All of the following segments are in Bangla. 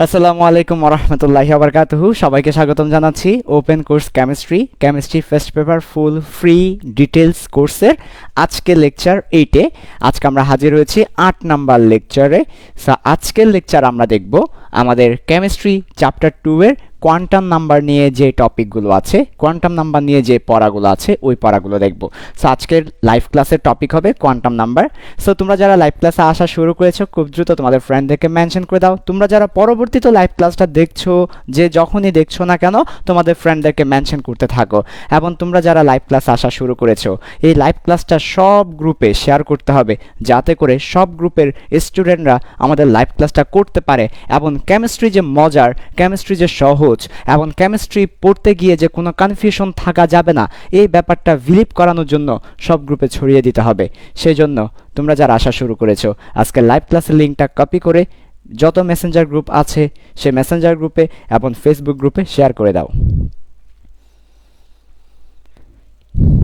আসসালামু আলাইকুম ওরহমতুল্লাহি ওয়াবারাকাতুহু। সবাইকে স্বাগতম জানাচ্ছি open course chemistry first paper full free details কোর্সের আজকে লেকচার 8-এ। আজকে আমরা হাজির হয়েছি 8 নাম্বার লেকচারে। আজকের লেকচার আমরা দেখব আমাদের কেমিস্ট্রি চ্যাপ্টার 2 এর কোয়ান্টাম নাম্বার নিয়ে যে টপিকগুলো আছে, কোয়ান্টাম নাম্বার নিয়ে যে পড়াগুলো আছে ওই পড়াগুলো দেখব। আজকের লাইভ ক্লাসের টপিক হবে কোয়ান্টাম নাম্বার। তোমরা যারা লাইভ ক্লাসে আসা শুরু করেছো খুব দ্রুত তোমাদের ফ্রেন্ডদেরকে মেনশন করে দাও। তোমরা যারা পরবর্তীতে লাইভ ক্লাসটা দেখছো, যে যখনই দেখছো না কেন তোমাদের ফ্রেন্ডদেরকে মেনশন করতে থাকো। এবং তোমরা যারা লাইভ ক্লাসে আসা শুরু করেছো এই লাইভ ক্লাসটা সব গ্রুপে শেয়ার করতে হবে, যাতে করে সব গ্রুপের স্টুডেন্টরা আমাদের লাইভ ক্লাসটা করতে পারে এবং কেমিস্ট্রি যে মজার, কেমিস্ট্রি যে সহজ এবং কেমিস্ট্রি পড়তে গিয়ে যে কোনো কনফিউশন থাকা যাবে না, এই ব্যাপারটা বিলিভ করানোর জন্য সব গ্রুপে ছড়িয়ে দিতে হবে। সেই জন্য তোমরা যারা আসা শুরু করেছো আজকে লাইভ ক্লাসের লিঙ্কটা কপি করে যত মেসেঞ্জার গ্রুপ আছে সে মেসেঞ্জার গ্রুপে এবং ফেসবুক গ্রুপে শেয়ার করে দাও।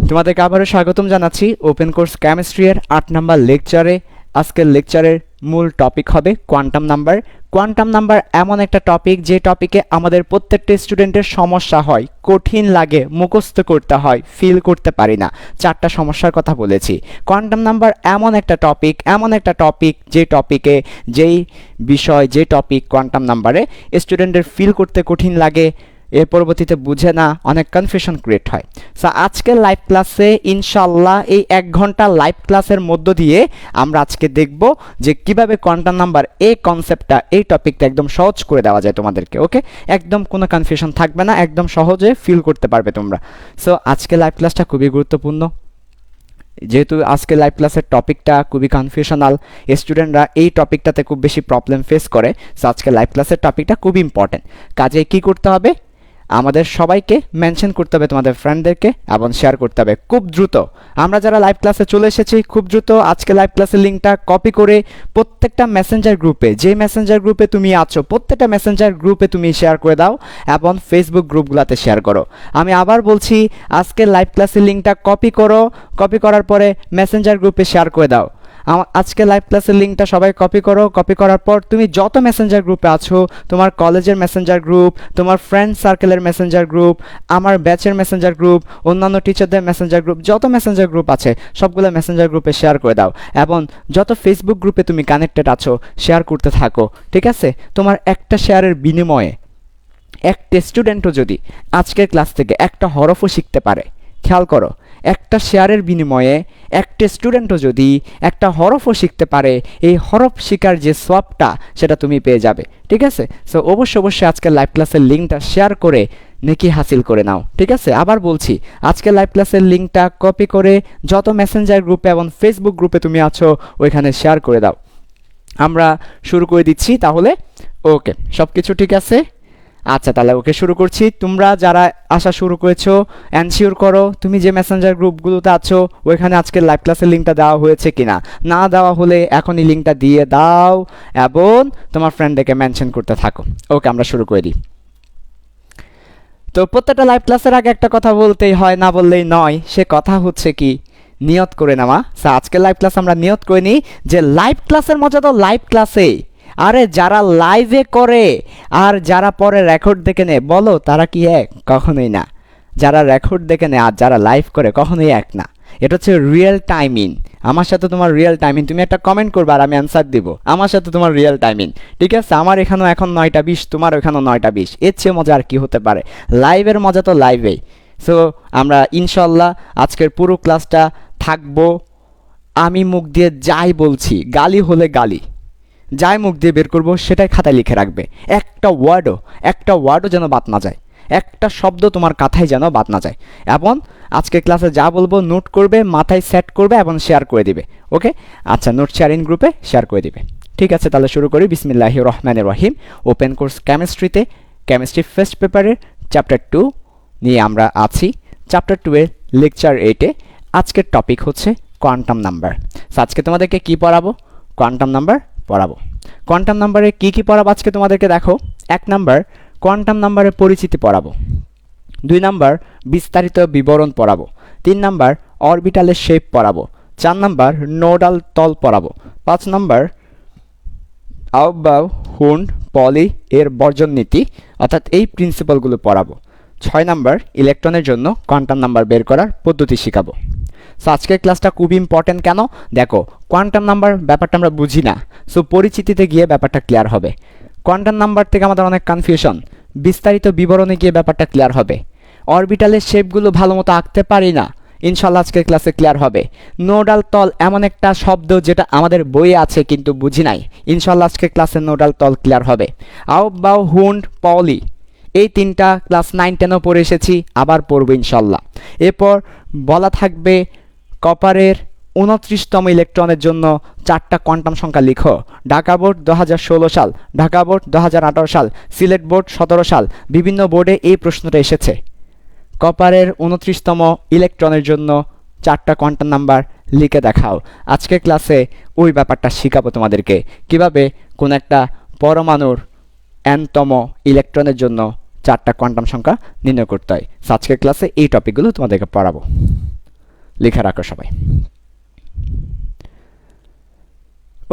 তোমাদেরকে আবারও স্বাগতম জানাচ্ছি ওপেন কোর্স কেমিস্ট্রি এর 8 নাম্বার লেকচারে। আজকের লেকচারের মূল টপিক হবে কোয়ান্টাম নাম্বার। কোয়ান্টাম নাম্বার এমন একটা টপিক যে টপিকে আমাদের প্রত্যেকটা স্টুডেন্টের সমস্যা হয়, কঠিন লাগে, মুখস্থ করতে হয়, ফিল করতে পারি না। 4টা সমস্যার কথা বলেছি। কোয়ান্টাম নাম্বার এমন একটা টপিক যে টপিকে যেই বিষয়, যে টপিক কোয়ান্টাম নাম্বারে স্টুডেন্টের ফিল করতে কঠিন লাগে, এর পরবর্তীতে বুঝে না, অনেক কনফিউশন ক্রিয়েট হয়। আজকের লাইভ ক্লাসে ইনশাল্লাহ এই 1 ঘন্টা লাইভ ক্লাসের মধ্য দিয়ে আমরা আজকে দেখব যে কিভাবে কোয়ান্টাম নাম্বার এই কনসেপ্টটা, এই টপিকটা একদম সহজ করে দেওয়া যায় তোমাদেরকে। ওকে, একদম কোনো কনফিউশন থাকবে না, একদম সহজে ফিল করতে পারবে তোমরা। আজকে লাইভ ক্লাসটা খুবই গুরুত্বপূর্ণ, যেহেতু আজকে লাইভ ক্লাসের টপিকটা খুবই কনফিউশনাল, স্টুডেন্টরা এই টপিকটাতে খুব বেশি প্রবলেম ফেস করে। আজকে লাইভ ক্লাসের টপিকটা খুব ইম্পর্টেন্ট। কাজে কি করতে হবে, আমাদের সবাইকে মেনশন করতে হবে তোমাদের ফ্রেন্ডদেরকে এবং শেয়ার করতে হবে খুব দ্রুত। আমরা যারা লাইভ ক্লাসে চলে এসেছি খুব দ্রুত আজকে লাইভ ক্লাসের লিঙ্কটা কপি করে প্রত্যেকটা মেসেঞ্জার গ্রুপে, যে মেসেঞ্জার গ্রুপে তুমি আছো প্রত্যেকটা মেসেঞ্জার গ্রুপে তুমি শেয়ার করে দাও এবং ফেসবুক গ্রুপগুলোতে শেয়ার করো। আমি আবার বলছি, আজকে লাইভ ক্লাসের লিঙ্কটা কপি করো, কপি করার পরে মেসেঞ্জার গ্রুপে শেয়ার করে দাও। আজকে লাইভ ক্লাসের লিঙ্কটা সবাই কপি করো। কপি করার পর তুমি যত মেসেঞ্জার গ্রুপে আছো, তোমার কলেজের মেসেঞ্জার গ্রুপ, তোমার ফ্রেন্ড সার্কেলের মেসেঞ্জার গ্রুপ, আমার ব্যাচের মেসেঞ্জার গ্রুপ, অন্যান্য টিচারদের মেসেঞ্জার গ্রুপ, যত মেসেঞ্জার গ্রুপ আছে সবগুলো মেসেঞ্জার গ্রুপে শেয়ার করে দাও এবং যত ফেসবুক গ্রুপে তুমি কানেক্টেড আছো শেয়ার করতে থাকো। ঠিক আছে, তোমার একটা শেয়ারের বিনিময়ে একটা স্টুডেন্টও যদি আজকের ক্লাস থেকে একটা হরফও শিখতে পারে, খেয়াল করো, একটা শেয়ারের বিনিময়ে একটা স্টুডেন্টও যদি একটা হরফও শিখতে পারে, এই হরফ শেখার যে সওয়াবটা সেটা তুমি পেয়ে যাবে। ঠিক আছে, অবশ্যই আজকের লাইভ ক্লাসের লিঙ্কটা শেয়ার করে নেকি হাসিল করে নাও। ঠিক আছে, আবার বলছি, আজকে লাইভ ক্লাসের লিঙ্কটা কপি করে যত মেসেঞ্জার গ্রুপে এবং ফেসবুক গ্রুপে তুমি আছো ওইখানে শেয়ার করে দাও। আমরা শুরু করে দিচ্ছি তাহলে। ওকে, সব কিছু ঠিক আছে? আচ্ছা, তাহলে ওকে শুরু করছি। তোমরা যারা আসা শুরু করেছো এনশিওর করো তুমি যে মেসেঞ্জার গ্রুপগুলোতে আছো ওইখানে আজকে লাইভ ক্লাসের লিঙ্কটা দেওয়া হয়েছে কিনা। না দেওয়া হলে এখনই লিঙ্কটা দিয়ে দাও এবং তোমার ফ্রেন্ডদেরকে মেনশন করতে থাকো। ওকে, আমরা শুরু করে দিই। তো প্রত্যেকটা লাইভ ক্লাসের আগে একটা কথা বলতেই হয়, না বললেই নয়। সে কথা হচ্ছে কি, নিয়ত করে নেওয়া। আজকে লাইভ ক্লাস আমরা নিয়ত করে নিই যে লাইভ ক্লাসের মজা তো লাইভ ক্লাসেই। আরে যারা লাইভে করে আর যারা পরে রেকর্ড দেখে নেয়, বলো তারা কি এক? কখনোই না। যারা রেকর্ড দেখে নেয় আর যারা লাইভ করে কখনোই এক না। এটা হচ্ছে রিয়েল টাইমিং। আমার সাথে তোমার রিয়েল টাইমিং, তুমি একটা কমেন্ট করবে আর আমি অ্যান্সার দিব, আমার সাথে তোমার রিয়েল টাইমিং। ঠিক আছে, আমার এখানেও এখন 9টা 20, তোমার ওখানেও 9টা 20। এর চেয়ে মজা আর কি হতে পারে? লাইভের মজা তো লাইভেই। আমরা ইনশাল্লাহ আজকের পুরো ক্লাসটা থাকবো আমি মুখ দিয়ে যাই বলছি, গালি হলে গালি, যাই মুখ দিয়ে বের করবো সেটাই খাতায় লিখে রাখবে। একটা ওয়ার্ডও যেন বাদ না যায়, একটা শব্দ তোমার কথায় যেন বাদ না যায়। এবং আজকে ক্লাসে যা বলবো নোট করবে, মাথায় সেট করবে এবং শেয়ার করে দিবে। ওকে, আচ্ছা, নোট শেয়ারিং গ্রুপে শেয়ার করে দিবে। ঠিক আছে, তাহলে শুরু করি। বিসমিল্লাহির রহমানির রহিম। ওপেন কোর্স কেমিস্ট্রিতে কেমিস্ট্রি ফার্স্ট পেপারের চ্যাপ্টার 2 নিয়ে আমরা আছি। চ্যাপ্টার 2 এর লেকচার 8-এ আজকের টপিক হচ্ছে কোয়ান্টাম নাম্বার। আজকে তোমাদেরকে কি পড়াবো? কোয়ান্টাম নাম্বার পড়াবো। কোয়ান্টাম নাম্বারে কি কি পড়াবো আজকে তোমাদেরকে দেখো। 1 নাম্বার কোয়ান্টাম নাম্বারের পরিচিতি পড়াবো। 2 নাম্বার বিস্তারিত বিবরণ পড়াবো। 3 নাম্বার অরবিটালের শেপ পড়াবো। 4 নাম্বার নোডাল তল পড়াবো। 5 নাম্বার আউবাউ হুন্ড পলি এর বর্জন নীতি অর্থাৎ এই প্রিন্সিপালগুলো পড়াবো। 6 নাম্বার ইলেকট্রনের জন্য কোয়ান্টাম নাম্বার বের করার পদ্ধতি শেখাবো। সো আজকের ক্লাসটা খুব ইম্পর্টেন্ট। কেন? দেখো, কোয়ান্টাম নাম্বার ব্যাপারটা আমরা বুঝি না, সো পরিচিতিতে গিয়ে ব্যাপারটা ক্লিয়ার হবে। কোয়ান্টাম নাম্বার থেকে আমাদের অনেক কনফিউশন, বিস্তারিত বিবরণে গিয়ে ব্যাপারটা ক্লিয়ার হবে। অরবিটালের শেপগুলো ভালো মতো আঁকতে পারি না, ইনশাল্লাহ আজকের ক্লাসে ক্লিয়ার হবে। নোডাল তল এমন একটা শব্দ যেটা আমাদের বইয়ে আছে কিন্তু বুঝি নাই, ইনশাল্লাহ আজকের ক্লাসে নোডাল তল ক্লিয়ার হবে। আউবাউ হুন্ড পলি এই তিনটা ক্লাস 9-10 পড়ে এসেছি, আবার পড়বো ইনশাল্লাহ। এরপর বলা থাকবে কপারের 29তম ইলেকট্রনের জন্য 4টা কোয়ান্টাম সংখ্যা লিখো। ঢাকা বোর্ড 2016 সাল, ঢাকা বোর্ড 2018 সাল, সিলেট বোর্ড 17 সাল, বিভিন্ন বোর্ডে এই প্রশ্নটা এসেছে। কপারের 29তম ইলেকট্রনের জন্য 4টা কোয়ান্টাম নাম্বার লিখে দেখাও। আজকের ক্লাসে ওই ব্যাপারটা শেখাবো তোমাদেরকে, কিভাবে কোন একটা পরমাণুর nতম ইলেকট্রনের জন্য 4টা কোয়ান্টাম সংখ্যা নির্ণয় করতে হয়। আজকের ক্লাসে এই টপিকগুলো তোমাদেরকে পড়াবো, লিখে রাখো সবাই।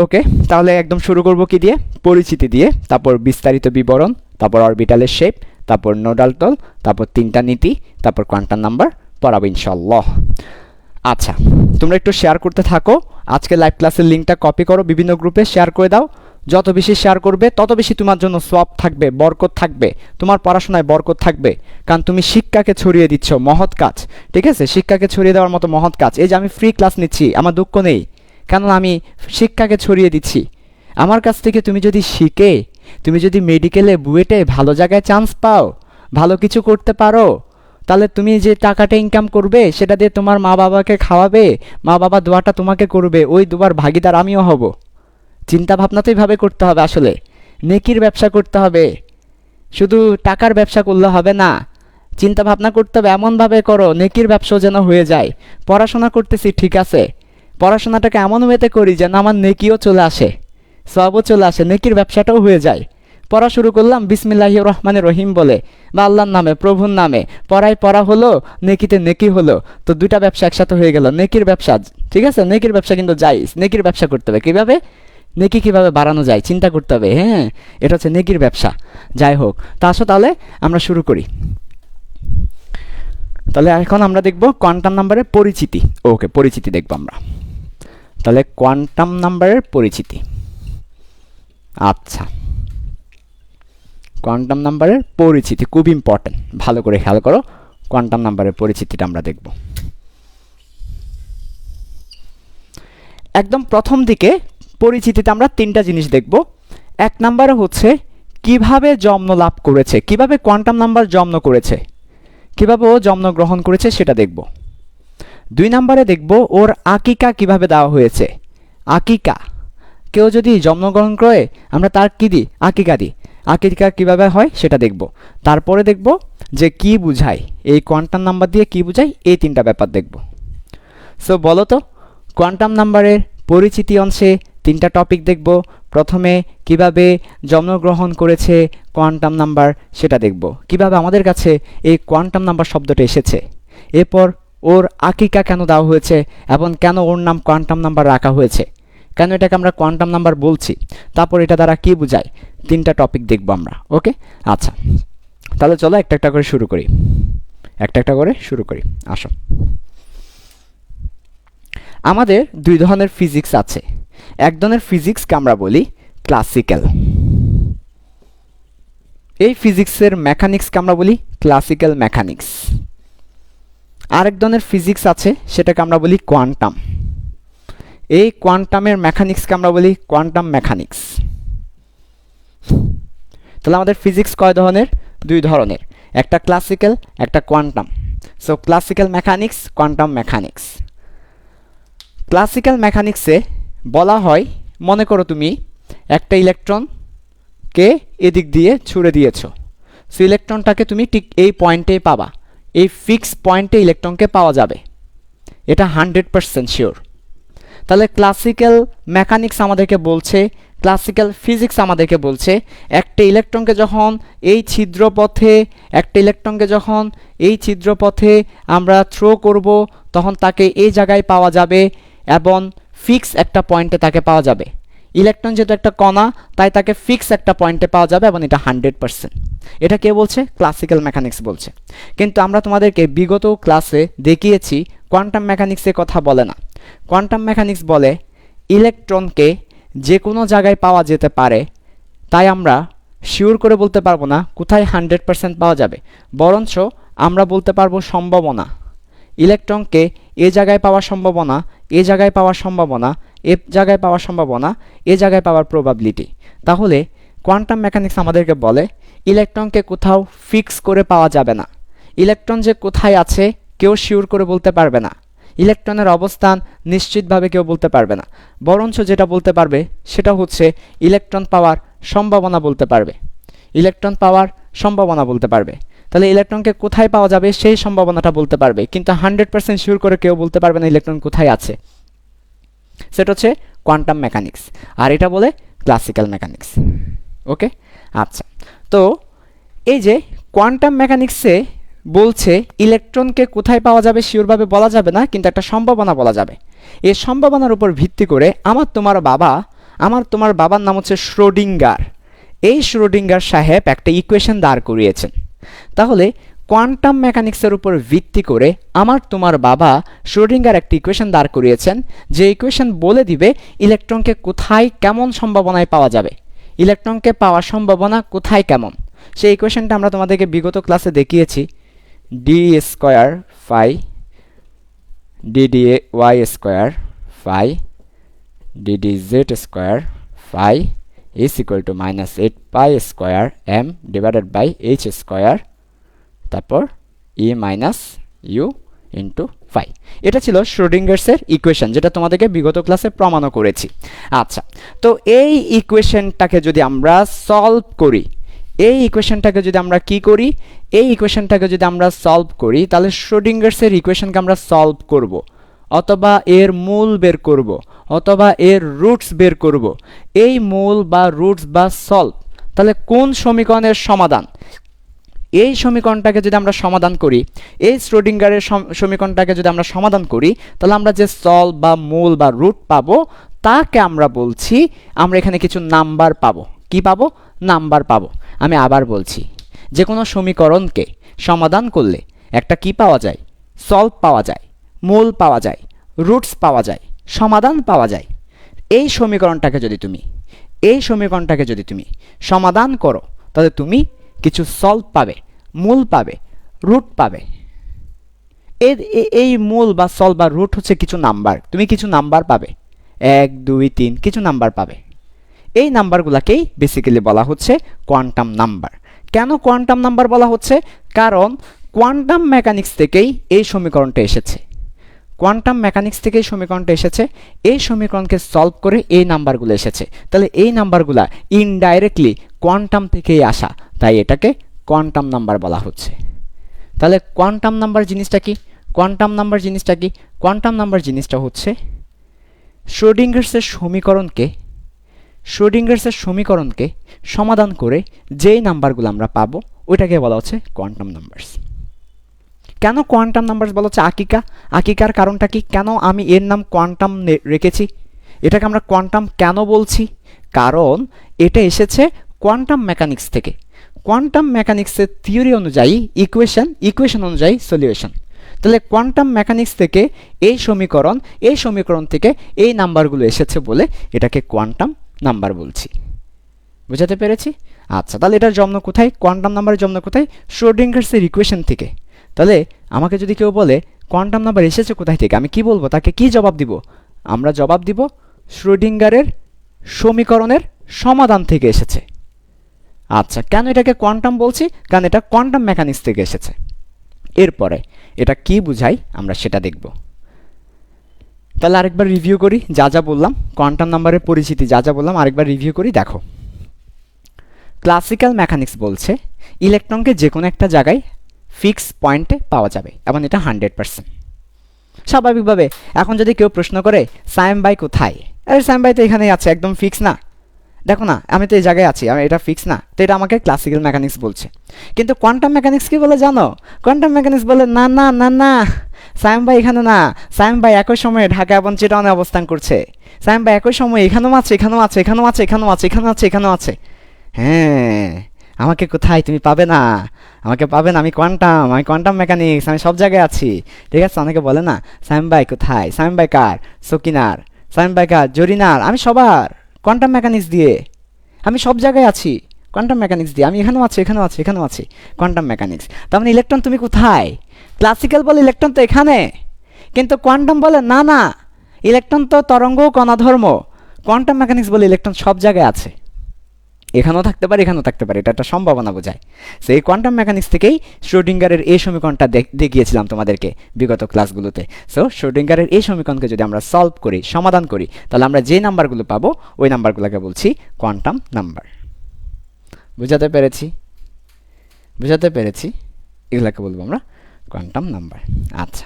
ওকে, তাহলে একদম শুরু করব কি দিয়ে? পরিচিতি দিয়ে, তারপর বিস্তারিত বিবরণ, তারপর অরবিটালের শেপ, তারপর নোডাল তল, তারপর 3টা নীতি, তারপর কোয়ান্টাম নাম্বার পড়াবো ইনশাআল্লাহ। আচ্ছা, তোমরা একটু শেয়ার করতে থাকো। আজকে লাইভ ক্লাসের লিঙ্কটা কপি করো, বিভিন্ন গ্রুপে শেয়ার করে দাও। যত বেশি শেয়ার করবে তত বেশি তোমার জন্য সওয়াব থাকবে, বরকত থাকবে, তোমার পড়াশোনায় বরকত থাকবে। কারণ তুমি শিক্ষাকে ছড়িয়ে দিচ্ছ, মহৎ কাজ। ঠিক আছে, শিক্ষাকে ছড়িয়ে দেওয়ার মতো মহৎ কাজ। এই যে আমি ফ্রি ক্লাস নিচ্ছি, আমার দুঃখ নেই, কেননা আমি শিক্ষাকে ছড়িয়ে দিচ্ছি। আমার কাছ থেকে তুমি যদি শিখে, তুমি যদি মেডিকেলে বুয়েটে ভালো জায়গায় চান্স পাও, ভালো কিছু করতে পারো, তাহলে তুমি যে টাকাটা ইনকাম করবে সেটা দিয়ে তোমার মা বাবাকে খাওয়াবে, মা বাবা দোয়াটা তোমাকে করবে, ওই দুবার ভাগিদার আমিও হব। চিন্তা ভাবনা তো এইভাবে করতে হবে। আসলে নেকির ব্যবসা করতে হবে, শুধু টাকার ব্যবসা করলে হবে না। চিন্তা ভাবনা করতে হবে, এমনভাবে করো নেকির ব্যবসাও যেন হয়ে যায়। পড়াশোনা করতেছি ঠিক আছে, পড়াশোনাটাকে এমন ওয়েতে করি যেন আমার নেকিও চলে আসে, সওয়াবও চলে আসে, নেকির ব্যবসাটাও হয়ে যায়। পড়া শুরু করলাম বিসমিল্লাহির রহমানির রহিম বলে, বা আল্লাহর নামে, প্রভুর নামে, পড়া হলো, নেকিতে নেকি হলো, তো দুইটা ব্যবসা একসাথে হয়ে গেল, নেকির ব্যবসা। ঠিক আছে, নেকির ব্যবসা কিন্তু জায়েজ। নেকির ব্যবসা করতে হবে, কিভাবে নেকি কিভাবে বাড়ানো যায় চিন্তা করতে হবে। হ্যাঁ, এটা হচ্ছে নেকির ব্যবসা। যাই হোক, তা আসো তাহলে আমরা শুরু করি। তাহলে এখন আমরা দেখব কোয়ান্টাম নাম্বারের পরিচিতি। ওকে, পরিচিতি দেখব আমরা। তাহলে কোয়ান্টাম নাম্বারের পরিচিতি। আচ্ছা, কোয়ান্টাম নাম্বারের পরিচিতি খুব ইম্পর্টেন্ট, ভালো করে খেয়াল করো। কোয়ান্টাম নাম্বারের পরিচিতিটা আমরা দেখব। একদম প্রথম দিকে পরিচিতিতে আমরা 3টা জিনিস দেখব। 1 নাম্বারে হচ্ছে কিভাবে জন্ম লাভ করেছে, কিভাবে কোয়ান্টাম নাম্বার জন্ম করেছে, কিভাবে ও জন্মগ্রহণ করেছে সেটা দেখব। 2 নাম্বারে দেখব ওর আকিকা কিভাবে দেওয়া হয়েছে। আকিকা, কেউ যদি জন্মগ্রহণ করে আমরা তার কি দিই? আকিকা দিই। আকিকা কিভাবে হয় সেটা দেখব। তারপরে দেখব যে কি বুঝায়, এই কোয়ান্টাম নাম্বার দিয়ে কি বুঝায়, এই 3টা ব্যাপার দেখব। সো বলো তো, কোয়ান্টাম নাম্বারের পরিচিতি অংশে 3টা টপিক দেখব। প্রথমে কিভাবে জন্মগ্রহণ করেছে কোয়ান্টাম নাম্বার সেটা দেখব, কিভাবে আমাদের কাছে এই কোয়ান্টাম নাম্বার শব্দটা এসেছে। এরপর ওর আকিকা কেন দেওয়া হয়েছে এবং কেন ওর নাম কোয়ান্টাম নাম্বার রাখা হয়েছে, কেন এটাকে আমরা কোয়ান্টাম নাম্বার বলছি, তারপর এটা দ্বারা কি বোঝায়, 3টা টপিক দেখব আমরা। ওকে, আচ্ছা, তাহলে চলো একটা একটা করে শুরু করি, আসো। আমাদের 2 ধরনের ফিজিক্স আছে। এক ধরনের ফিজিক্সকে আমরা বলি ক্লাসিক্যাল, এই ফিজিক্সের মেকানিক্সকে আমরা বলি ক্লাসিক্যাল মেকানিক্স। আরেক ধরনের ফিজিক্স আছে, সেটাকে আমরা বলি কোয়ান্টাম, এই কোয়ান্টামের মেকানিক্সকে আমরা বলি কোয়ান্টাম মেকানিক্স। তাহলে আমাদের ফিজিক্স কয় ধরনের? 2 ধরনের, একটা ক্লাসিক্যাল, একটা quantum. So classical mechanics, quantum mechanics. Classical মেকানিক্সে বলা হয়, মনে করো তুমি একটা ইলেকট্রনকে এদিক দিয়ে ছুড়ে দিয়েছো, সো ইলেকট্রনটাকে তুমি ঠিক এই পয়েন্টেই পাবা, এই ফিক্স পয়েন্টে ইলেকট্রনকে পাওয়া যাবে, এটা 100% শিওর। তাহলে ক্লাসিক্যাল মেকানিক্স আমাদেরকে বলছে, ক্লাসিক্যাল ফিজিক্স আমাদেরকে বলছে, একটা ইলেকট্রনকে যখন এই ছিদ্রপথে আমরা থ্রো করব, তখন তাকে এই জায়গায় পাওয়া যাবে এবং ফিক্স একটা পয়েন্টে তাকে পাওয়া যাবে। ইলেকট্রন যেহেতু একটা কণা, তাই তাকে ফিক্স একটা পয়েন্টে পাওয়া যাবে এবং এটা 100%। এটা কে বলছে? ক্লাসিক্যাল মেকানিক্স বলছে। কিন্তু আমরা তোমাদেরকে বিগত ক্লাসে দেখিয়েছি কোয়ান্টাম মেকানিক্সে কথা বলে না। কোয়ান্টাম মেকানিক্স বলে ইলেকট্রনকে যে কোনো জায়গায় পাওয়া যেতে পারে, তাই আমরা শিওর করে বলতে পারবো না কোথায় 100% পাওয়া যাবে, বরঞ্চ আমরা বলতে পারবো সম্ভাবনা। ইলেকট্রনকে এ জায়গায় পাওয়ার সম্ভাবনা, এ জায়গায় পাওয়ার সম্ভাবনা, এ জায়গায় পাওয়ার সম্ভাবনা, এ জায়গায় পাওয়ার প্রবাবিলিটি। তাহলে কোয়ান্টাম মেকানিক্স আমাদেরকে বলে ইলেকট্রনকে কোথাও ফিক্স করে পাওয়া যাবে না। ইলেকট্রন যে কোথায় আছে কেউ শিওর করে বলতে পারবে না। ইলেকট্রনের অবস্থান নিশ্চিতভাবে কেউ বলতে পারবে না, বরঞ্চ যেটা বলতে পারবে সেটা হচ্ছে ইলেকট্রন পাওয়ার সম্ভাবনা বলতে পারবে। ইলেকট্রন পাওয়ার সম্ভাবনা বলতে পারবে। তাহলে ইলেকট্রনকে কোথায় পাওয়া যাবে সেই সম্ভাবনাটা বলতে পারবে, কিন্তু 100% শিওর করে কেউ বলতে পারবে না ইলেকট্রন কোথায় আছে। সেটা হচ্ছে কোয়ান্টাম মেকানিক্স, আর এটা বলে ক্লাসিক্যাল মেকানিক্স। ওকে, আচ্ছা। তো এই যে কোয়ান্টাম মেকানিক্সে বলছে ইলেকট্রনকে কোথায় পাওয়া যাবে শিওরভাবে বলা যাবে না, কিন্তু একটা সম্ভাবনা বলা যাবে। এই সম্ভাবনার উপর ভিত্তি করে আমার তোমার বাবার নাম হচ্ছে শ্রোডিঙ্গার। এই শ্রোডিঙ্গার সাহেব একটা ইকুয়েশন দাঁড় করিয়েছেন। তাহলে কোয়ান্টাম মেকানিক্সের উপর ভিত্তি করে আমার তোমার বাবা শ্রোডিঙ্গার একটা ইকুয়েশন দাঁড় করিয়েছেন, যে ইকুয়েশন বলে দিবে ইলেকট্রনকে কোথায় কেমন সম্ভাবনায় পাওয়া যাবে, ইলেকট্রনকে পাওয়ার সম্ভাবনা কোথায় কেমন। সেই ইকুয়েশনটা আমরা তোমাদেরকে বিগত ক্লাসে দেখিয়েছি। D square phi DD Y square phi DD Z square phi is equal to -8 pi square m divided by h square, তারপর e minus U into phi. এটা ছিল শ্রোডিঙ্গার্সের ইকুয়েশন, যেটা তোমাদেরকে বিগত ক্লাসে প্রমাণও করেছি। আচ্ছা, তো এই ইকুয়েশনটাকে যদি আমরা সলভ করি, এই ইকুয়েশনটাকে যদি আমরা কি করি, এই ইকুয়েশনটাকে যদি আমরা সলভ করি, তাহলে শ্রোডিঙ্গার্সের ইকুয়েশনকে আমরা সলভ করব, অথবা এর মূল বের করব, অথবা এর রুটস বের করব। এই মূল বা রুটস বা সলভ, তাহলে কোন সমীকরণের সমাধান, এই সমীকরণটাকে যদি আমরা সমাধান করি, এই শ্রোডিঙ্গারের সমীকরণটাকে যদি আমরা সমাধান করি, তাহলে আমরা যে সলভ বা মূল বা রুট পাবো তাকে আমরা বলছি, আমরা এখানে কিছু নাম্বার পাবো। কি পাবো? নাম্বার পাবো। আমি আবার বলছি, যে কোনো সমীকরণকে সমাধান করলে একটা কি পাওয়া যায়? সলভ পাওয়া যায়, মূল পাওয়া যায়, রুটস পাওয়া যায়, সমাধান পাওয়া যায়। এই সমীকরণটাকে যদি তুমি সমাধান করো, তাহলে তুমি কিছু সলভ পাবে, মূল পাবে, রুট পাবে। এই মূল বা সলভ বা রুট হচ্ছে কিছু নাম্বার, তুমি কিছু নাম্বার পাবে, 1 2 3 কিছু নাম্বার পাবে। এই নাম্বারগুলোকেই বেসিক্যালি বলা হচ্ছে কোয়ান্টাম নাম্বার। কেন কোয়ান্টাম নাম্বার বলা হচ্ছে? কারণ কোয়ান্টাম মেকানিক্স থেকেই এই সমীকরণটা এসেছে। কোয়ান্টাম মেকানিক্স থেকেই সমীকরণটা এসেছে, এই সমীকরণকে সলভ করে এই নাম্বারগুলো এসেছে। তাহলে এই নাম্বারগুলো ইনডাইরেক্টলি কোয়ান্টাম থেকেই আসা, তাই এটাকে কোয়ান্টাম নাম্বার বলা হচ্ছে। তাহলে কোয়ান্টাম নাম্বার জিনিসটা কি? কোয়ান্টাম নাম্বার জিনিসটা হচ্ছে শ্রোডিঙ্গার্সের সমীকরণকে সমাধান করে যেই নাম্বারগুলো আমরা পাবো ওইটাকে বলা হচ্ছে কোয়ান্টাম নাম্বারস। কেন কোয়ান্টাম নাম্বারস বলা হচ্ছে? আকিকার কারণটা কি? কেন আমি এর নাম কোয়ান্টাম রেখেছি? এটাকে আমরা কোয়ান্টাম কেন বলছি? কারণ এটা এসেছে কোয়ান্টাম মেকানিক্স থেকে। কোয়ান্টাম মেকানিক্সের থিওরি অনুযায়ী ইকুয়েশন অনুযায়ী সলিউশন। তাহলে কোয়ান্টাম মেকানিক্স থেকে এই সমীকরণ থেকে এই নাম্বারগুলো এসেছে বলে এটাকে কোয়ান্টাম নাম্বার বলছি। বুঝাতে পেরেছি? আচ্ছা, তাহলে এটার জন্ম কোথায়? কোয়ান্টাম নাম্বারের জন্ম কোথায়? শ্রোডিঙ্গার্সের ইকুয়েশন থেকে। তাহলে আমাকে যদি কেউ বলে কোয়ান্টাম নাম্বার এসেছে কোথায় থেকে, আমি কি বলবো? তাকে কি জবাব দিব? আমরা জবাব দিব শ্রোডিঙ্গারের সমীকরণের সমাধান থেকে এসেছে। আচ্ছা, কেন এটাকে কোয়ান্টাম বলছি? কারণ এটা কোয়ান্টাম মেকানিক্স থেকে এসেছে। এরপরে এটা কি বুঝায় আমরা সেটা দেখব। তাহলে আরেকবার রিভিউ করি যা যা বললাম, কোয়ান্টাম নাম্বারের পরিচিতি যা যা বললাম আরেকবার রিভিউ করি। দেখো, ক্লাসিক্যাল মেকানিক্স বলছে ইলেকট্রনকে যে কোনো একটা জায়গায় ফিক্স পয়েন্টে পাওয়া যাবে এবং এটা 100%। স্বাভাবিকভাবে এখন যদি কেউ প্রশ্ন করে সায়েম ভাই কোথায়, আরে সায়েম ভাই তো এখানেই আছে, একদম ফিক্স না, দেখো না, আমি তো এই জায়গায় আছি, আমি এটা ফিক্স না, তো এটা আমাকে ক্লাসিক্যাল মেকানিক্স বলছে। কিন্তু কোয়ান্টাম মেকানিক্স কি বলে জানো? কোয়ান্টাম মেকানিক্স বলে না না না না, সায়েম ভাই এখানে না, সায়েম ভাই একই সময়ে ঢাকা এবং চিটাগংয়ে অবস্থান করছে, সায়েম ভাই একই সময়ে এখানেও আছে, এখানেও আছে, এখানেও আছে, এখানেও আছে, এখানেও আছে, এখানেও আছে। হ্যাঁ, আমাকে কোথায় তুমি পাবে না, আমাকে পাবে না, আমি কোয়ান্টাম মেকানিক্স, আমি সব জায়গায় আছি। ঠিক আছে, অনেকে বলে না সায়েম ভাই কোথায়, সায়েম ভাই কার, সকিনার, সায়েম ভাই কার, জরিনার, আমি সবার কোয়ান্টাম মেকানিক্স দিয়ে, আমি সব জায়গায় আছি কোয়ান্টাম মেকানিক্স দিয়ে, আমি এখানেও আছি, এখানেও আছি, এখানেও আছি, কোয়ান্টাম মেকানিক্স। তার মানে ইলেকট্রন তুমি কোথায়? ক্লাসিক্যাল বলে ইলেকট্রন তো এখানে, কিন্তু কোয়ান্টাম বলে না না, ইলেকট্রন তো তরঙ্গ কণাধর্ম, কোয়ান্টাম মেকানিক্স বলে ইলেকট্রন সব জায়গায় আছে, এখানেও থাকতে পারে, এখানেও থাকতে পারে, এটা একটা সম্ভাবনা বোঝায়। সো এই কোয়ান্টাম মেকানিক্স থেকেই শ্রোডিঙ্গারের এই সমীকরণটা দেখিয়েছিলাম তোমাদেরকে বিগত ক্লাসগুলোতে। সো শ্রোডিঙ্গারের এই সমীকরণকে যদি আমরা সলভ করি, সমাধান করি, তাহলে আমরা যে নাম্বারগুলো পাবো ওই নাম্বারগুলোকে বলছি কোয়ান্টাম নাম্বার। বুঝাতে পেরেছি? বুঝাতে পেরেছি, এগুলোকে বলবো আমরা কোয়ান্টাম নাম্বার। আচ্ছা,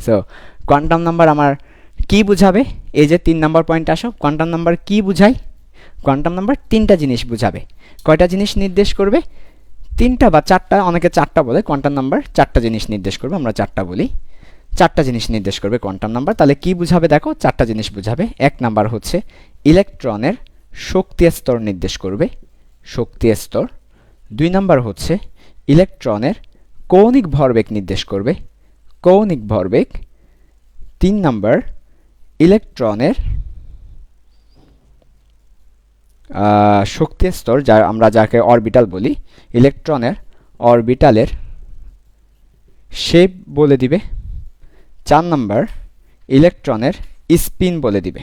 সো কোয়ান্টাম নাম্বার আমার কি বুঝাবে? এই যে 3 নম্বর পয়েন্ট আসো, কোয়ান্টাম নাম্বার কি বুঝায়? কোয়ান্টাম নাম্বার 3টা জিনিস বুঝাবে। কয়টা জিনিস নির্দেশ করবে? 3টা বা 4টা, অনেকে 4টা বলে, কোয়ান্টাম নাম্বার 4টা জিনিস নির্দেশ করবে, আমরা 4টা বলি। 4টা জিনিস নির্দেশ করবে কোয়ান্টাম নাম্বার। তাহলে কি বুঝাবে দেখো, 4টা জিনিস বুঝাবে। 1 নাম্বার হচ্ছে ইলেকট্রনের শক্তি স্তর নির্দেশ করবে, শক্তি স্তর। 2 নাম্বার হচ্ছে ইলেকট্রনের কৌণিক ভরবেগ নির্দেশ করবে, কৌণিক ভরবেগ। 3 নাম্বার ইলেকট্রনের শক্তি স্তর, যা আমরা যাকে অরবিটাল বলি, ইলেকট্রনের অরবিটালের শেপ বলে দিবে। 4 নাম্বার ইলেকট্রনের স্পিন বলে দিবে।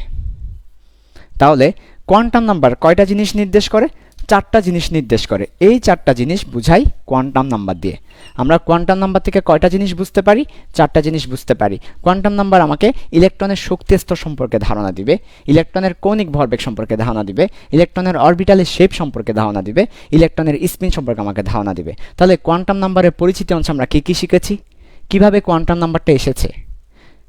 তাহলে কোয়ান্টাম নাম্বার কয়টা জিনিস নির্দেশ করে? 4টা জিনিস নির্দেশ করে। এই 4টা জিনিস বুঝাই কোয়ান্টাম নাম্বার দিয়ে। আমরা কোয়ান্টাম নাম্বার থেকে কয়টা জিনিস বুঝতে পারি? 4টা জিনিস বুঝতে পারি। কোয়ান্টাম নাম্বার আমাকে ইলেকট্রনের শক্তি স্তর সম্পর্কে ধারণা দিবে, ইলেকট্রনের কৌণিক ভরবেগ সম্পর্কে ধারণা দিবে, ইলেকট্রনের অরবিটালের শেপ সম্পর্কে ধারণা দিবে, ইলেকট্রনের স্পিন সম্পর্কে আমাকে ধারণা দিবে। তাহলে কোয়ান্টাম নাম্বারের পরিচিতি অংশে আমরা কী কী শিখেছি? কিভাবে কোয়ান্টাম নাম্বারটা এসেছে,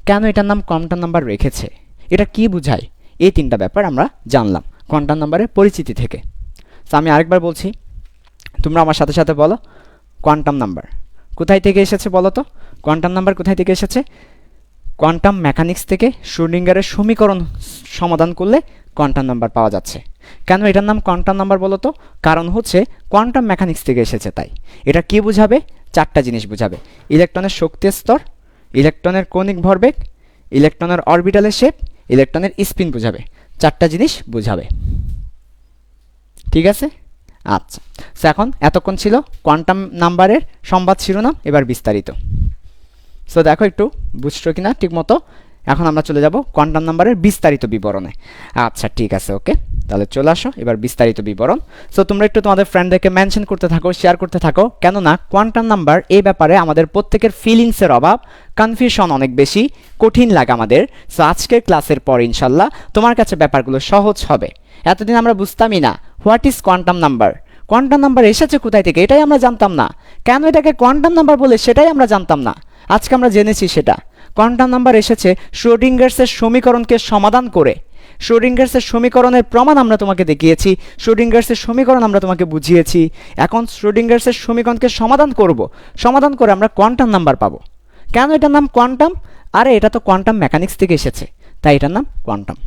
কেন এটার নাম কোয়ান্টাম নাম্বার রেখেছে, এটা কি বুঝায়, এই 3টা ব্যাপার আমরা জানলাম কোয়ান্টাম নাম্বারের পরিচিতি থেকে। তো আমি আরেকবার বলছি, তোমরা আমার সাথে সাথে বলো, কোয়ান্টাম নাম্বার কোথায় থেকে এসেছে বলো তো? কোয়ান্টাম নাম্বার কোথায় থেকে এসেছে? কোয়ান্টাম মেকানিক্স থেকে। শ্রোডিঙ্গারের সমীকরণ সমাধান করলে কোয়ান্টাম নাম্বার পাওয়া যাচ্ছে। কেন এটার নাম কোয়ান্টাম নাম্বার বলো তো? কারণ হচ্ছে কোয়ান্টাম মেকানিক্স থেকে এসেছে, তাই। এটা কি বুঝাবে? 4টা জিনিস বুঝাবে। ইলেকট্রনের শক্তি স্তর, ইলেকট্রনের কৌণিক ভরবেগ, ইলেকট্রনের অরবিটালের শেপ, ইলেকট্রনের স্পিন বুঝাবে। 4টা জিনিস বুঝাবে, ঠিক আছে? আচ্ছা, সো এখন এতক্ষণ ছিল কোয়ান্টাম নাম্বারের সংবাদ শিরোনাম, এবার বিস্তারিত। সো দেখো একটু বুঝছো কিনা ঠিক মতো। এখন আমরা চলে যাব কোয়ান্টাম নাম্বারের বিস্তারিত বিবরণে। আচ্ছা ঠিক আছে, ওকে, তাহলে চলে আসো এবার বিস্তারিত বিবরণ। সো তোমরা একটু তোমাদের ফ্রেন্ডদেরকে মেনশন করতে থাকো, শেয়ার করতে থাকো, কেননা কোয়ান্টাম নাম্বার এই ব্যাপারে আমাদের প্রত্যেকের ফিলিংসের অভাব, কনফিউশন অনেক বেশি, কঠিন লাগে আমাদের। সো আজকের ক্লাসের পর ইনশাল্লাহ তোমার কাছে ব্যাপারগুলো সহজ হবে। এতদিন আমরা বুঝতামই না what is quantum number, quantum number এসেছে কোথায় থেকে এটাই আমরা জানতাম না, কেন এটাকে কোয়ান্টাম নাম্বার বলে সেটাই আমরা জানতাম না। আজকে আমরা জেনেছি সেটা। কোয়ান্টাম নাম্বার এসেছে শ্রোডিঙ্গার্সের সমীকরণকে সমাধান করে। শ্রোডিঙ্গার্সের সমীকরণের প্রমাণ আমরা তোমাকে দেখিয়েছি, শ্রোডিঙ্গার্সের সমীকরণ আমরা তোমাকে বুঝিয়েছি। এখন শ্রোডিঙ্গার্সের সমীকরণকে সমাধান করব, সমাধান করে আমরা কোয়ান্টাম নাম্বার পাবো। কেন এটার নাম কোয়ান্টাম? আরে এটা তো কোয়ান্টাম মেকানিক্স থেকে এসেছে, তাই এটার নাম কোয়ান্টাম।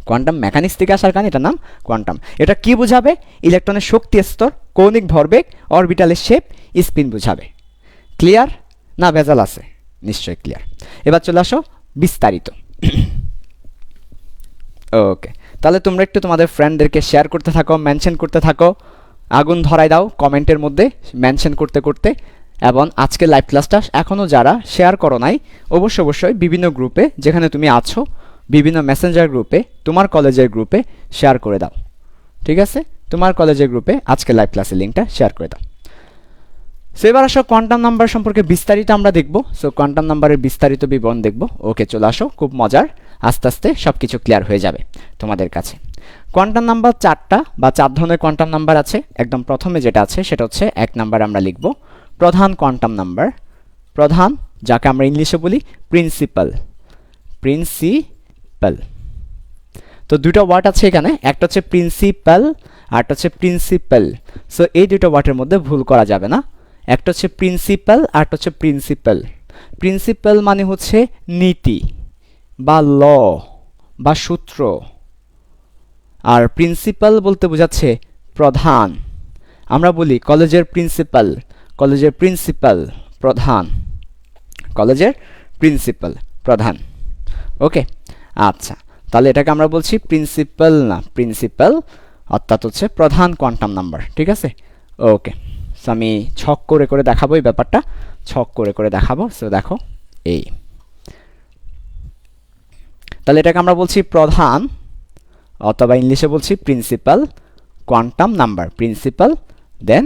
কোয়ান্টাম মেকানিক্স থেকে আসার কারণে এটার নাম কোয়ান্টাম। এটা কি বুঝাবে? ইলেকট্রনের শক্তি স্তর, কৌণিক ভরবেগ, অরবিটালের শেপ, স্পিন বুঝাবে। ক্লিয়ার না ভেজাল আছে? নিশ্চয়ই ক্লিয়ার। এবার চলে আসো বিস্তারিত। ওকে, তাহলে তোমরা একটু তোমাদের ফ্রেন্ডদেরকে শেয়ার করতে থাকো, মেনশন করতে থাকো, আগুন ধরাই দাও কমেন্টের মধ্যে মেনশন করতে করতে। এবং আজকের লাইভ ক্লাসটা এখনও যারা শেয়ার করো নাই, অবশ্যই বিভিন্ন গ্রুপে যেখানে তুমি আছো, বিভিন্ন মেসেঞ্জার গ্রুপে, তোমার কলেজের গ্রুপে শেয়ার করে দাও, ঠিক আছে? তোমার কলেজের গ্রুপে আজকে লাইভ ক্লাসের লিঙ্কটা শেয়ার করে দাও। সো এবার আসো কোয়ান্টাম নাম্বার সম্পর্কে বিস্তারিত আমরা দেখব। সো কোয়ান্টাম নাম্বারের বিস্তারিত বিবরণ দেখব। ওকে, চলে আসো, খুব মজার, আস্তে আস্তে সব কিছু ক্লিয়ার হয়ে যাবে তোমাদের কাছে। কোয়ান্টাম নাম্বার 4টা বা 4 ধরনের কোয়ান্টাম নাম্বার আছে। একদম প্রথমে যেটা আছে সেটা হচ্ছে 1 নাম্বার আমরা লিখব প্রধান কোয়ান্টাম নাম্বার। প্রধান, যাকে আমরা ইংলিশে বলি প্রিন্সিপাল, প্রিন্সিপাল। তো দুটো ওয়ার্ড আছে এখানে, একটা হচ্ছে প্রিন্সিপাল আর একটা হচ্ছে প্রিন্সিপাল। সো এই দুটো ওয়ার্ডের মধ্যে ভুল করা যাবে না। একটা হচ্ছে প্রিন্সিপাল আর একটা হচ্ছে প্রিন্সিপাল। প্রিন্সিপাল মানে হচ্ছে নীতি বা ল বা সূত্র, আর প্রিন্সিপাল বলতে বোঝাচ্ছে প্রধান। আমরা বলি কলেজের প্রিন্সিপাল, কলেজের প্রিন্সিপাল প্রধান, কলেজের প্রিন্সিপাল প্রধান। ওকে, আচ্ছা, তাহলে এটাকে আমরা বলছি প্রিন্সিপাল না প্রিন্সিপাল, অর্থাৎ হচ্ছে প্রধান কোয়ান্টাম নাম্বার। ঠিক আছে, ওকে। সো আমি ছক করে করে দেখাবো এই ব্যাপারটা, ছক করে করে দেখাবো। সো দেখো এই, তাহলে এটাকে আমরা বলছি প্রধান, অথবা ইংলিশে বলছি principal quantum number, principal then